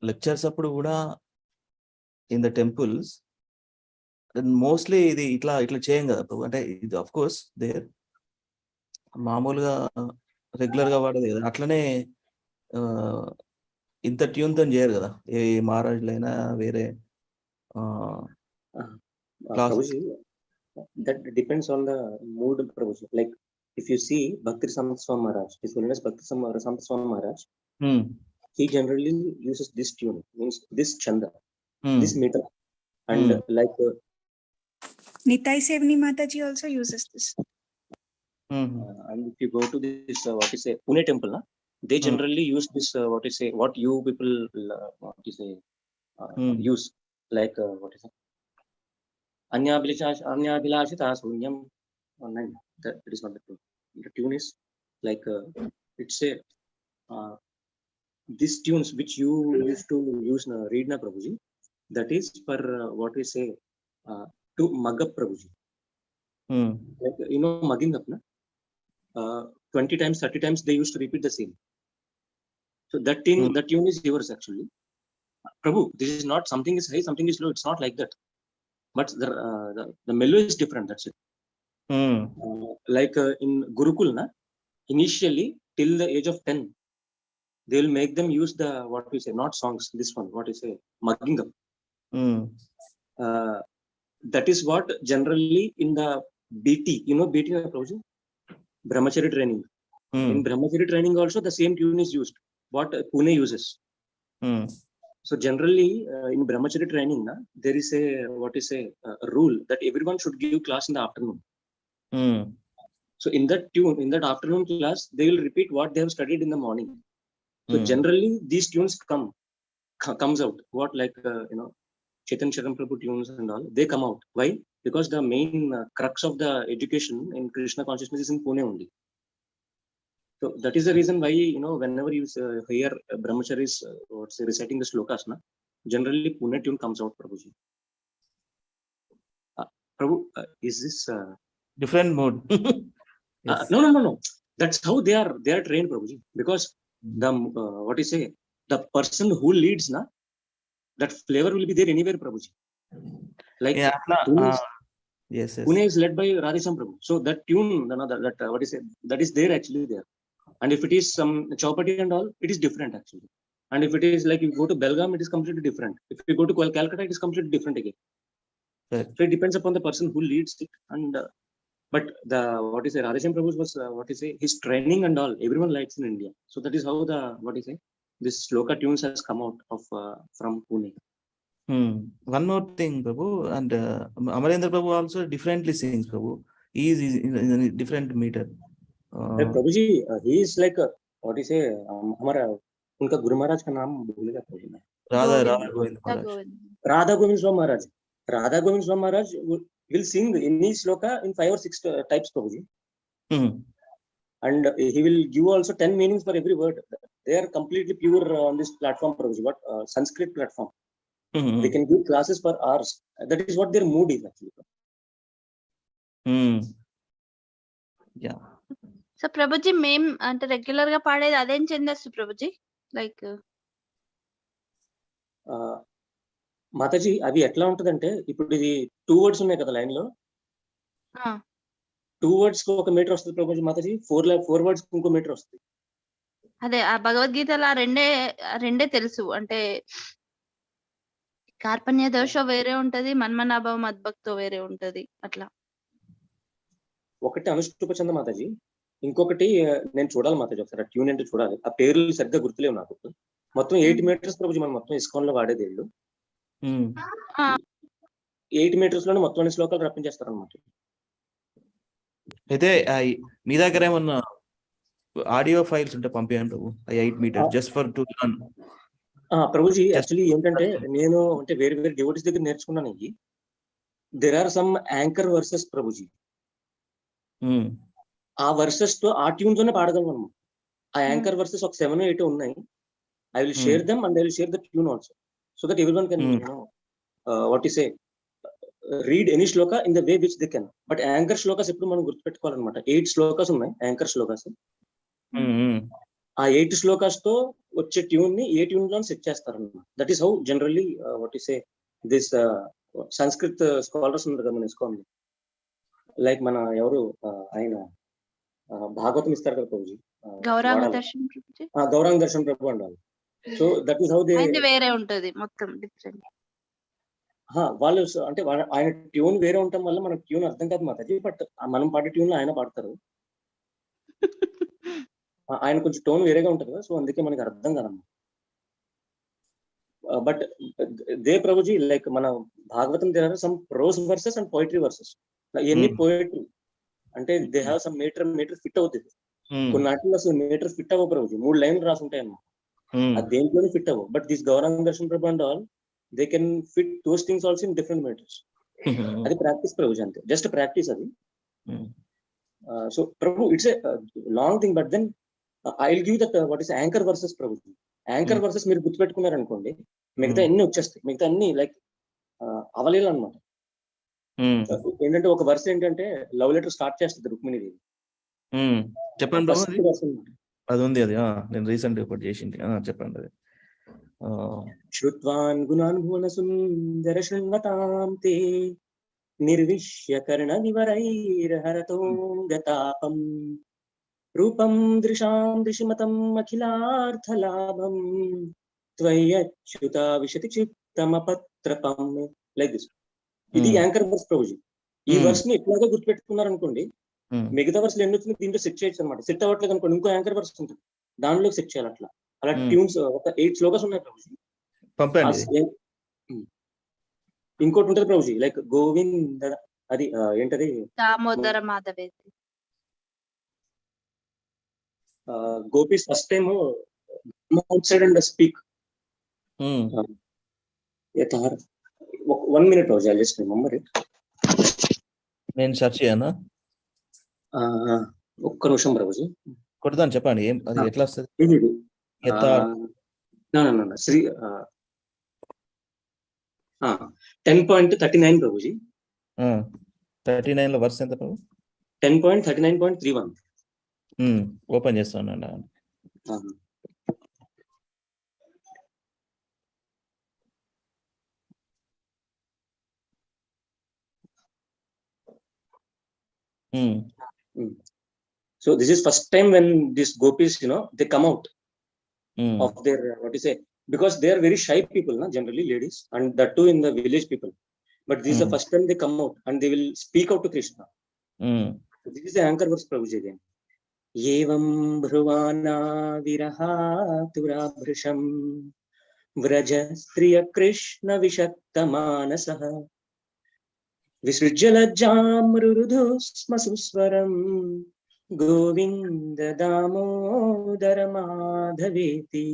Speaker 4: lectures అప్పుడు కూడా in the temples mostly ఇది ఇట్లా చేయం కదా ప్రభు. అంటే ఇది ఆఫ్ కోర్స్ దేర్ మామూలుగా రెగ్యులర్ గా వాడేది కదా, అట్లనే ఇంత ట్యూన్ తో చేయరు కదా ఏ మహారాజులైనా వేరే
Speaker 2: Prabhuji, that depends on the mood, Prabhuji. Like if you see Bhakti Rasamrita Swami Maharaj, His Holiness Bhakti Rasamrita Swami Maharaj, he generally uses this tune, means this chanda, this meter, and like
Speaker 5: Nitai Sevani Mataji also uses this.
Speaker 2: And if you go to this what is say Pune temple, na, they generally use this what is say what you people what is say use like what is it Anyabhilashita Sunyam. That is not the tune. The tune is like it's a these tunes which you used to use read na Prabhuji, that is for what we say to mug up Prabhuji. Like you know mugging up na 20 times 30 times they used to repeat the same. So that tune is yours actually. Prabhu, this is not something is high, something is low. It's not like that. But the melody is different. That's it. Like in Gurukul, na, initially till the age of 10, they will make them use the what we say, not songs. This one, what we say, mugging up. That is what generally in the BT, you know, BT project, Brahmachari training. In Brahmachari training also the same tune is used. What Pune uses. So generally in Brahmachari training, na, there is a what is a rule that everyone should give class in the afternoon. So in that tune, in that afternoon class, they will repeat what they have studied in the morning. So generally these tunes comes out. What like you know, Chaitanya Charan Prabhu tunes and all, they come out. Why? Because the main crux of the education in Krishna consciousness is in Pune only. So that is the reason why, you know, whenever you hear brahmacharis reciting the slokas, na, generally Pune tune comes out, Prabhuji. Prabhu, is this
Speaker 4: different mode? Yes.
Speaker 2: No. That's how they are trained, Prabhuji. Because the what you say, the person who leads, na, that flavor will be there anywhere, Prabhuji. Like
Speaker 4: Yeah, yes.
Speaker 2: Pune is led by Radhesham Prabhu. So that tune, that what is it? That is there actually there. And if it is some Chaupati and all, it is different actually. And if it is like you go to Belgaum, it is completely different. If you go to Calcutta, it is completely different again.
Speaker 4: Correct.
Speaker 2: So it depends upon the person who leads it. And but the what is it? Radhesham Prabhu was what is it? His training and all, everyone likes in India. So that is how the what is it? This Sloka tunes has come out of from Pune.
Speaker 4: One more thing, Prabhu, and Amarendra Prabhu also differently sings, Prabhu. He is in a different meter.
Speaker 2: Prabhuji, he is like what you say? हमारा उनका गुरु महाराज का नाम भूलेगा प्रभु मैं.
Speaker 4: Radha Govind Maharaj.
Speaker 2: Radha Govind Maharaj. Radha Govind Maharaj will sing any sloka in 5 or 6 types, Prabhuji. And he will give also 10 meanings for every word. They are completely pure on this platform, Prabhuji. What Sanskrit platform? They can give classes for hours. That is what their mood is actually.
Speaker 4: Yeah.
Speaker 8: So Prabhuji మేం అంటే regular గా పాడేది అదేం చెందొచ్చు Prabhuji like
Speaker 2: Mataji అవి ఎట్లా ఉంటదంటే ఇప్పుడు ఇది 2 వర్డ్స్ ఉన్నాయి కదా లైన్ లో 2 వర్డ్స్ కు 1 మీటర్ వస్తుంది ప్రభుజీ మాతాజీ 4 వర్డ్స్ కు ఇంకో మీటర్ వస్తుంది.
Speaker 8: అదే ఆ భగవద్గీతలో రెండే తెలుసు అంటే కార్పణ్య దోష వేరే ఉంటది మన్మనాభవ మద్భక్తో వేరే ఉంటది అట్లా.
Speaker 2: ఒకటి అనుష్ఠుపచంద మాతాజీ, ఇంకొకటి నేను చూడాలి మాతాజీ ఒకసారి ట్యూన్ ఏంటో చూడాలి. ఆ పేర్లు సరిగ్గా గుర్తులేవు నాకు. మొత్తం 8 మీటర్స్ ప్రభుజీ మనం మొత్తం ఇస్కాన్ లో వాడేది వీళ్ళు. 8 మీటర్స్ లోనే మొత్తం అన్ని శ్లోకాలు రప్పించేస్తారు అనమాట.
Speaker 4: అయితే మీ దగ్గర ఏమన్నా ఆడియో ఫైల్స్ ఉంటే పంపించండి Prabhu. 8 metres just for to learn.
Speaker 2: Prabhuji actually ఏంటంటే నేను అంటే వేరే డివోటీస్ దగ్గర నేర్చుకున్నాను. ఇవి there are some anchor verses Prabhuji. ఆ వర్సెస్ తో ఆ ట్యూన్స్ లోనే పాడగలం అనమాట. ఆ యాంకర్ వర్సెస్ ఒక 7 or 8 ఉన్నాయి. I will share them and I will share the tune also, so that everyone can what you say read any shloka in the way which they can. But anchor shlokas eppudu manam gurtu pettukovalanamata. 8 shlokas unnai anchor shlokas. ఆ 8 shlokas తో వచ్చే tune ని ఏ tune లో set చేస్తారన్నమాట. That is how generally what you say this Sanskrit scholars ఉన్నారు కదా మన ISKCON లో. లైక్ మన ఎవరు ఆయన భాగవతం ఇస్తారు కదా ప్రభుజీ, గౌరాంగ దర్శన్ ప్రభు అండాలి. So that is how they
Speaker 8: వేరే ఉంటది మొత్తం డిఫరెంట్.
Speaker 2: వాళ్ళు అంటే ఆయన ట్యూన్ వేరే ఉండటం వల్ల మనకు ట్యూన్ అర్థం కాదు మాతాజీ. బట్ మనం పాడే ట్యూన్ లో ఆయన పాడతారు. ఆయన కొంచెం టోన్ వేరేగా ఉంటది కదా, సో అందుకే మనకి అర్థం కాదమ్మా. బట్ దే ప్రభుజీ లైక్ మన Bhagavatam there are some prose verses and poetry verses. ఎన్ని పోయిటరీ అంటే they have some metre fit అవుతుంది. కొన్ని నాటిలో అసలు మీటర్ ఫిట్ అవ్వ ప్రభుజీ, 3 లైన్లు రాసి ఉంటాయి అన్నమాట. అది దేంట్లోనే ఫిట్ అవ్వవు. But this Gauranga Darshan Prabhu and all they can fit those things also in different metres. అది ప్రాక్టీస్ ప్రభుజీ, అంతే జస్ట్ ప్రాక్టీస్ అది. So Prabhu it's a long thing. But then I will give that what is anchor verses Prabhuji. Anchor verses మీరు గుర్తుపెట్టుకున్నారు అనుకోండి, మిగతా అన్ని వచ్చేస్తాయి. మిగతా అన్ని లైక్ అవలేలు అనమాట. ఏంటంటే ఒక వర్స్ ఏంటంటే లవ్ లెటర్ స్టార్ట్ చేస్తుంది రుక్మిణిదేవి.
Speaker 4: చెప్పండి అది ఉంది. అది నేను రీసెంట్ ఒకటి చేసింది. చెప్పండి అది.
Speaker 2: శ్రుత్వాన్ గుణాన్ భువన సుందర శృణ్వతాం తే నిర్విశ్య కర్ణ వివరైర్హరతోంగతాపం రూపం దృశాం దృశిమతం అఖిలార్థలాభం త్వయ్యచ్యుత విశతి చిత్తమపత్రపం. Like this. ఇది యాంకర్ వర్స్ ప్రభుజీ. ఈ వర్స్ ని ఎట్లాగా గుర్తుపెట్టుకున్నారు అనుకోండి, మిగతా వర్స్ ఎన్ని వచ్చింది దీంట్లో సెట్ చేయొచ్చు అనమాట. సెట్ అవ్వట్లేదు అనుకోండి, ఇంకో యాంకర్ వర్స్ ఉంటుంది, దానిలో సెట్ చేయాలి. అలా ట్యూన్స్ ఒక 8 శ్లోకాస్ ఉన్నాయి ప్రభుజీ. ఇంకోటి ఉంటుంది ప్రభుజీ లైక్ గోవింద, అది ఏంటది
Speaker 8: దామోదర మాధవేది.
Speaker 2: గోపీస్ first time outside and speak. 1 minute ప్రభుజీ, ఐ జస్ట్ రిమెంబర్ ఇట్.
Speaker 4: నేను సెర్చ్ చేయనా?
Speaker 2: ఒక్క నిమిషం ప్రభుజీ
Speaker 4: కొడతాను, చెప్పండి. అది ఎట్లా వస్తుంది?
Speaker 2: శ్రీ 10.39 Prabhuji.
Speaker 4: 39 లో వర్స్ ఎంత ప్రభు?
Speaker 2: 10.39.31.
Speaker 4: ఓపెన్ చేస్తానండి.
Speaker 2: So this is first time when these gopis, they come out of their, what you say, because they are very shy people, generally ladies, and that too in the village people. But this is the first time they come out and they will speak out to Krishna. So this is the anchor verse, Prabhuji, again. Yevam bhruvana virahatura bhrisham vraja striya Krishna vishakta manasaha visrujjalajjam rurudhusma suswaram Govinda damodara madhaveti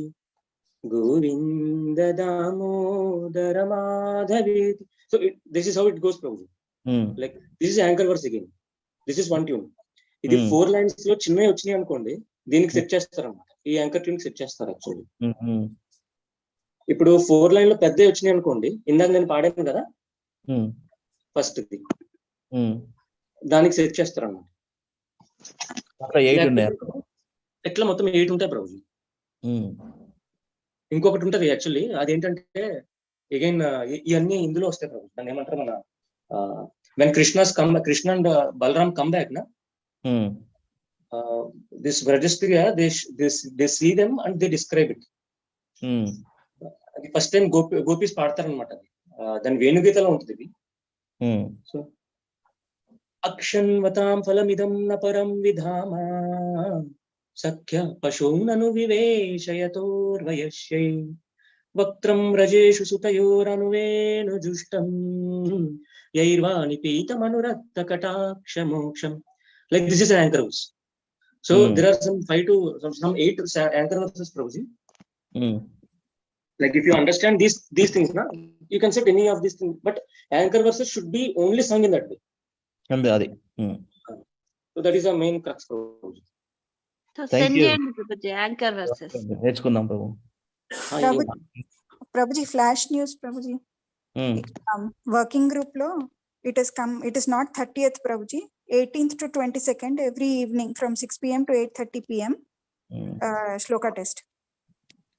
Speaker 2: Govinda damodara madhaveti. So this is how it goes, Prabhuji. Like this is anchor verse again. This is one tune. ఇది 4 lines లో చిన్నవి వచ్చినాయి అనుకోండి, దీనికి set చేస్తారు అన్నమాట. ఈ anchor tune set చేస్తారు యాక్చువల్లీ. ఇప్పుడు 4 లైన్ లో పెద్దవి వచ్చినాయి అనుకోండి, ఇందాక నేను పాడాను కదా ఫస్ట్ ది, దానికి సెట్ చేస్తారు అన్నమాట. ఎట్లా మొత్తం 8 ఉంటాయి ప్రభుజీ. ఇంకొకటి ఉంటది యాక్చువల్లీ, అదేంటంటే అగైన్ ఇవన్నీ ఇందులో వస్తాయి ప్రభు. దాన్ని ఏమంటారు, మన when Krishna and Balram come back, this Vrajastriya, they see them and they describe it. అది ఫస్ట్ టైం గోపీస్ పాడతారు అనమాట. దాని వేణుగీతలో ఉంటుంది ఇది. సో అక్షన్వతాం ఫలమిదం నపరం విధామ సఖ్య పశూనను వివేశయతోర్వయశ్యై వక్త్రం రజేషు సుతయోరనువేణు జుష్టం యైర్వాణి పీతమనురక్త కటాక్ష మోక్షం. Like this is an anchor verse. So there are some 8 anchor verses, Prabhuji. Like if you understand these things, you can set any of these things, but anchor verses should be only sung in that way. So that is the main crux, Prabhuji.
Speaker 8: So send చేయండి Prabhuji anchor verses.
Speaker 4: నేర్చుకుందాం ప్రభు.
Speaker 5: Prabhuji, flash news, Prabhuji. Working group lo it is not 30th, Prabhuji. 18th to 22nd every evening from 6 p.m. to 8:30 p.m. Shloka test.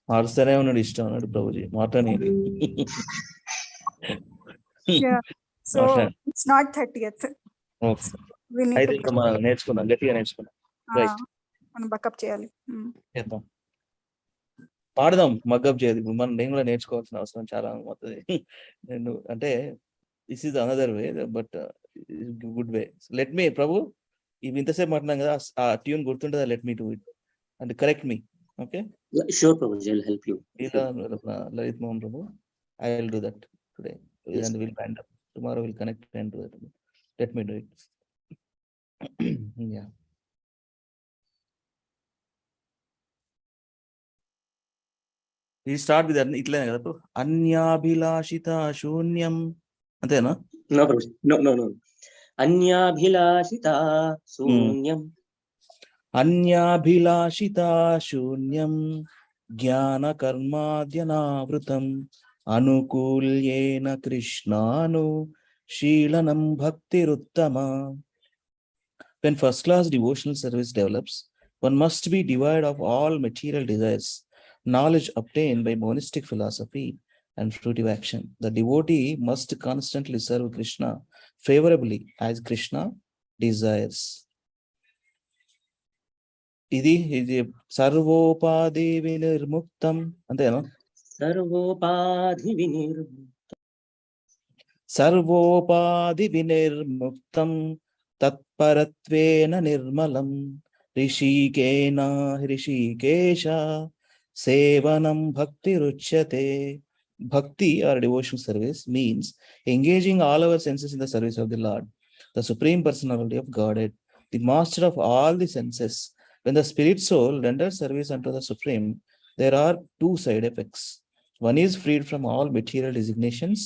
Speaker 4: మార్చనే ఉన్నాడు, ఇష్టం అన్నాడు ప్రభుజీ, మాట్లాడి.
Speaker 5: So it's not 30th.
Speaker 4: అయితే ఇప్పుడు మనం నేర్చుకుందాం, గట్టిగా నేర్చుకుందాం.
Speaker 5: మనం బకప్ చేయాలి,
Speaker 4: చేద్దాం, పాడదాం, మగ్గప్ చేయదు. మనం నేను కూడా నేర్చుకోవాల్సిన అవసరం చాలా అవుతుంది. నేను అంటే this is another way, but good way. Let me Prabhu, ఇవి ఇంతసేపు మాట్లాడినాం కదా, ఆ ట్యూన్ గుర్తుంటుందా? Let me do it and correct me. Okay,
Speaker 2: sure Prabhu, I'll help you.
Speaker 4: Lalit Mohan Prabhu, I will do that today. Yes. And we'll wind up tomorrow. We'll connect and do it. Let me do it. Yeah. We start with ఇట్లనే కదా, అన్యాభిలాషిత శూన్యం, అంతేనా?
Speaker 2: No Prabhu, no. అన్యాభిలాషిత శూన్యం,
Speaker 4: అన్యాభిలాషిత శూన్యం జ్ఞాన కర్మాద్యనావృతం అనుకూల్యేన కృష్ణాను శీలనం భక్తిరుత్తమా. When first class devotional service develops, one must be devoid of all material desires. Knowledge obtained by monistic philosophy and fruitive action. The devotee must constantly serve Krishna favorably as Krishna desires. ఇది సర్వోపాధి వినిర్ముక్తం, అంతేనా? సర్వోపాధి వినిర్ముక్తం తత్పరత్వేన నిర్మలం ఋషికేశ సేవనం భక్తిరుచ్యతే. Bhakti or devotional service means engaging all our senses in the service of the Lord, the Supreme Personality of Godhead, the master of all the senses. When the spirit soul renders service unto the Supreme, there are 2 side effects. One is freed from all material designations,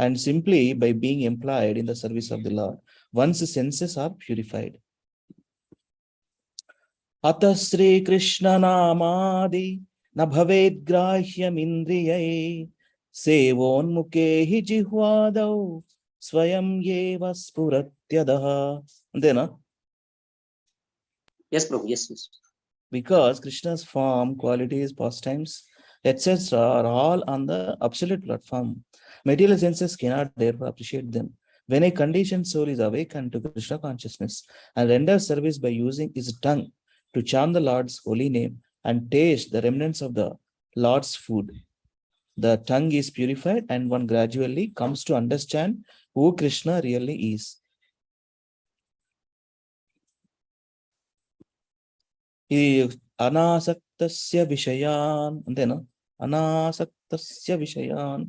Speaker 4: and simply by being employed in the service of the Lord, one's senses are purified. Atha Sri Krishna namadi na bhavet grahyam indriyai సేవోన్ముఖే హి జిహ్వాదౌ స్వయం ఏవ స్ఫురత్యదః. అంతేనా?
Speaker 2: Yes, Prabhu. Yes, yes.
Speaker 4: Because Krishna's form, qualities, pastimes, etc. are all on the absolute platform. Material senses cannot therefore appreciate them. When a conditioned soul is awakened to Krishna consciousness and renders service by using his tongue to chant the Lord's holy name and taste the remnants of the Lord's food, the tongue is purified and one gradually comes to understand who Krishna really is. ఈ అనాసక్తస్య విషయాన్, అంతేనా? అనాసక్తస్య విషయాన్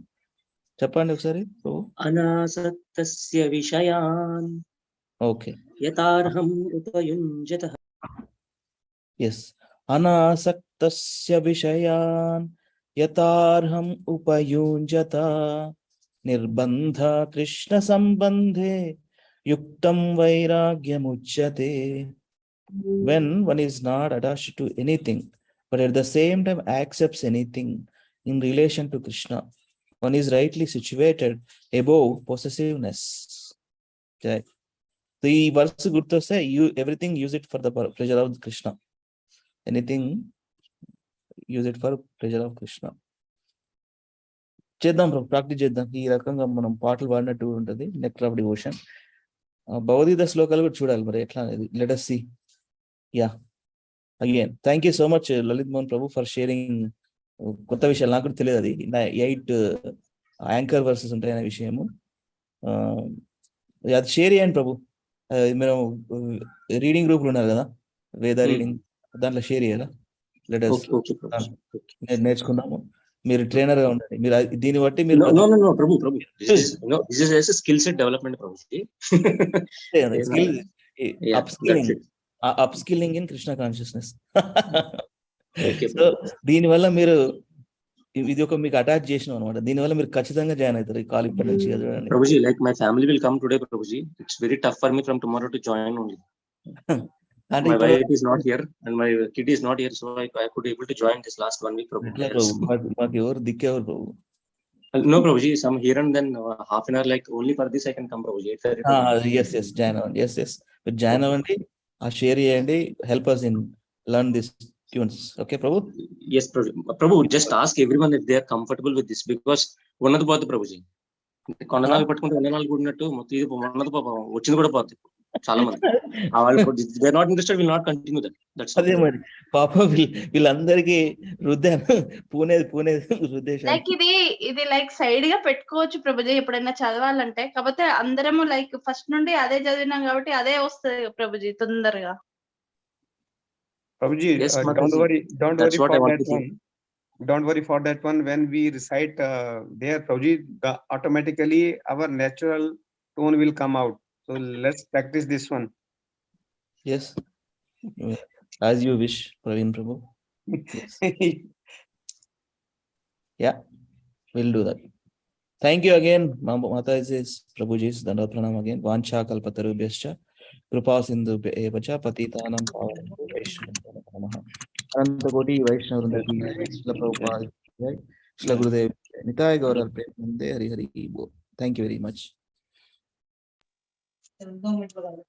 Speaker 4: చెప్పండి ఒకసారి.
Speaker 2: అనాసక్తస్య విషయాన్
Speaker 4: okay,
Speaker 2: యతార్హం ఉపయుంజతః.
Speaker 4: Yes. అనాసక్తస్య విషయాన్ యతార్హం ఉపయుంజత నిర్బంధ Krishna సంబంధే యుక్తం వైరాగ్యముచ్యతే. When one is not attached to anything, but at the same time accepts anything in relation to Krishna, one is rightly situated above possessiveness. Okay. The verse Gurta say, you everything use it for the pleasure of Krishna. Anything use it for pleasure of Krishna. చేద్దాం bro, practice చేద్దాం. ఈ రకంగా మనం పాటలు పాడినట్టు ఉంటుంది. Nectar of devotion Bhagavad Gita శ్లోకాలు కూడా చూడాలి మరి ఎట్లా అనేది. Let us see. Yeah, again thank you so much Lalit Mohan Prabhu for sharing కొత్త విషయాలు. నాకు కూడా తెలియదు అది 8 యాంకర్ వర్సెస్ ఉంటాయనే విషయము. అది షేర్ చేయండి ప్రభు. మీరు రీడింగ్ గ్రూప్ లో ఉన్నారు కదా, వేద రీడింగ్, దాంట్లో షేర్ చేయాలా? లెట్ us నేర్చుకుందాము. మీరు ట్రైనర్ గా ఉండండి. మీరు దీన్ని బట్టి మీరు
Speaker 2: No, Prabhu. This is a skill set development, Prabhu.
Speaker 4: Skill upskilling in Krishna consciousness. So దీనివల్ల మీరు ఇది ఒక మీకు అటాచ్ చేసిన అనమాట. దీనివల్ల మీరు ఖచ్చితంగా జాయిన్ అవుతారు ఈ కాల్ ఇప్పటి నుంచి.
Speaker 2: Prabhuji, like my family will come today, Prabhuji. It's very tough for me from tomorrow to join only. My wife is not here and my kid is not here, so I could able to join this last 1 week, Prabhu.
Speaker 4: మాకు ఎవరు దిక్కేవారు ప్రభు?
Speaker 2: No, Prabhuji, some here and then half an hour, like only for this I can come, Prabhuji.
Speaker 4: Yes, join అవ్వండి. Yes, మీరు join అవ్వండి, share చేయండి. Help us in learn this tunes. Okay, Prabhu?
Speaker 2: Yes, Prabhu, just ask everyone if they are comfortable with this, because ఉన్నది పోద్ది Prabhuji. కొండనాలు పట్టుకుంటే వందనాలు కూడినట్టు మొత్తం ఇది ఉన్నది వచ్చింది కూడా పోద్ది. చాలా మంది they are not interested, will not continue that. That's
Speaker 4: అదే మరి పాప వీళ్ళందరికీ రుద్దాను పూనేది రుద్దేశాను.
Speaker 8: లైక్ ఇది లైక్ సైడ్ గా పెట్టుకోవచ్చు ప్రభుజీ ఎప్పుడైనా చదవాలంటే. కాకపోతే అందరము లైక్ ఫస్ట్ నుండి అదే చదివినాం కాబట్టి అదే వస్తుంది ప్రభుజీ తొందరగా.
Speaker 10: Prabhuji,
Speaker 2: Yes,
Speaker 10: don't worry
Speaker 2: That's
Speaker 10: for
Speaker 2: what I want
Speaker 10: that
Speaker 2: to
Speaker 10: one. Don't worry for that one. When we recite there, Prabhuji, automatically our natural tone will come out. So let's practice this one.
Speaker 4: Yes, as you wish, Praveen Prabhu. Yes. Yeah, we'll do that. Thank you again, Mataji's, Prabhuji's, Dandavat Pranam again. Vancha kalpatarubhyascha कृपा सिंधु एवच पतितानां पावनेभ्यो वैष्णवेभ्यो नमः. अनंत कोटि वैष्णव वृंद की श्रील प्रभुपाद जय, श्रील गुरुदेव निताय गौर प्रेमानंदे हरि हरि बोल. Thank you very much.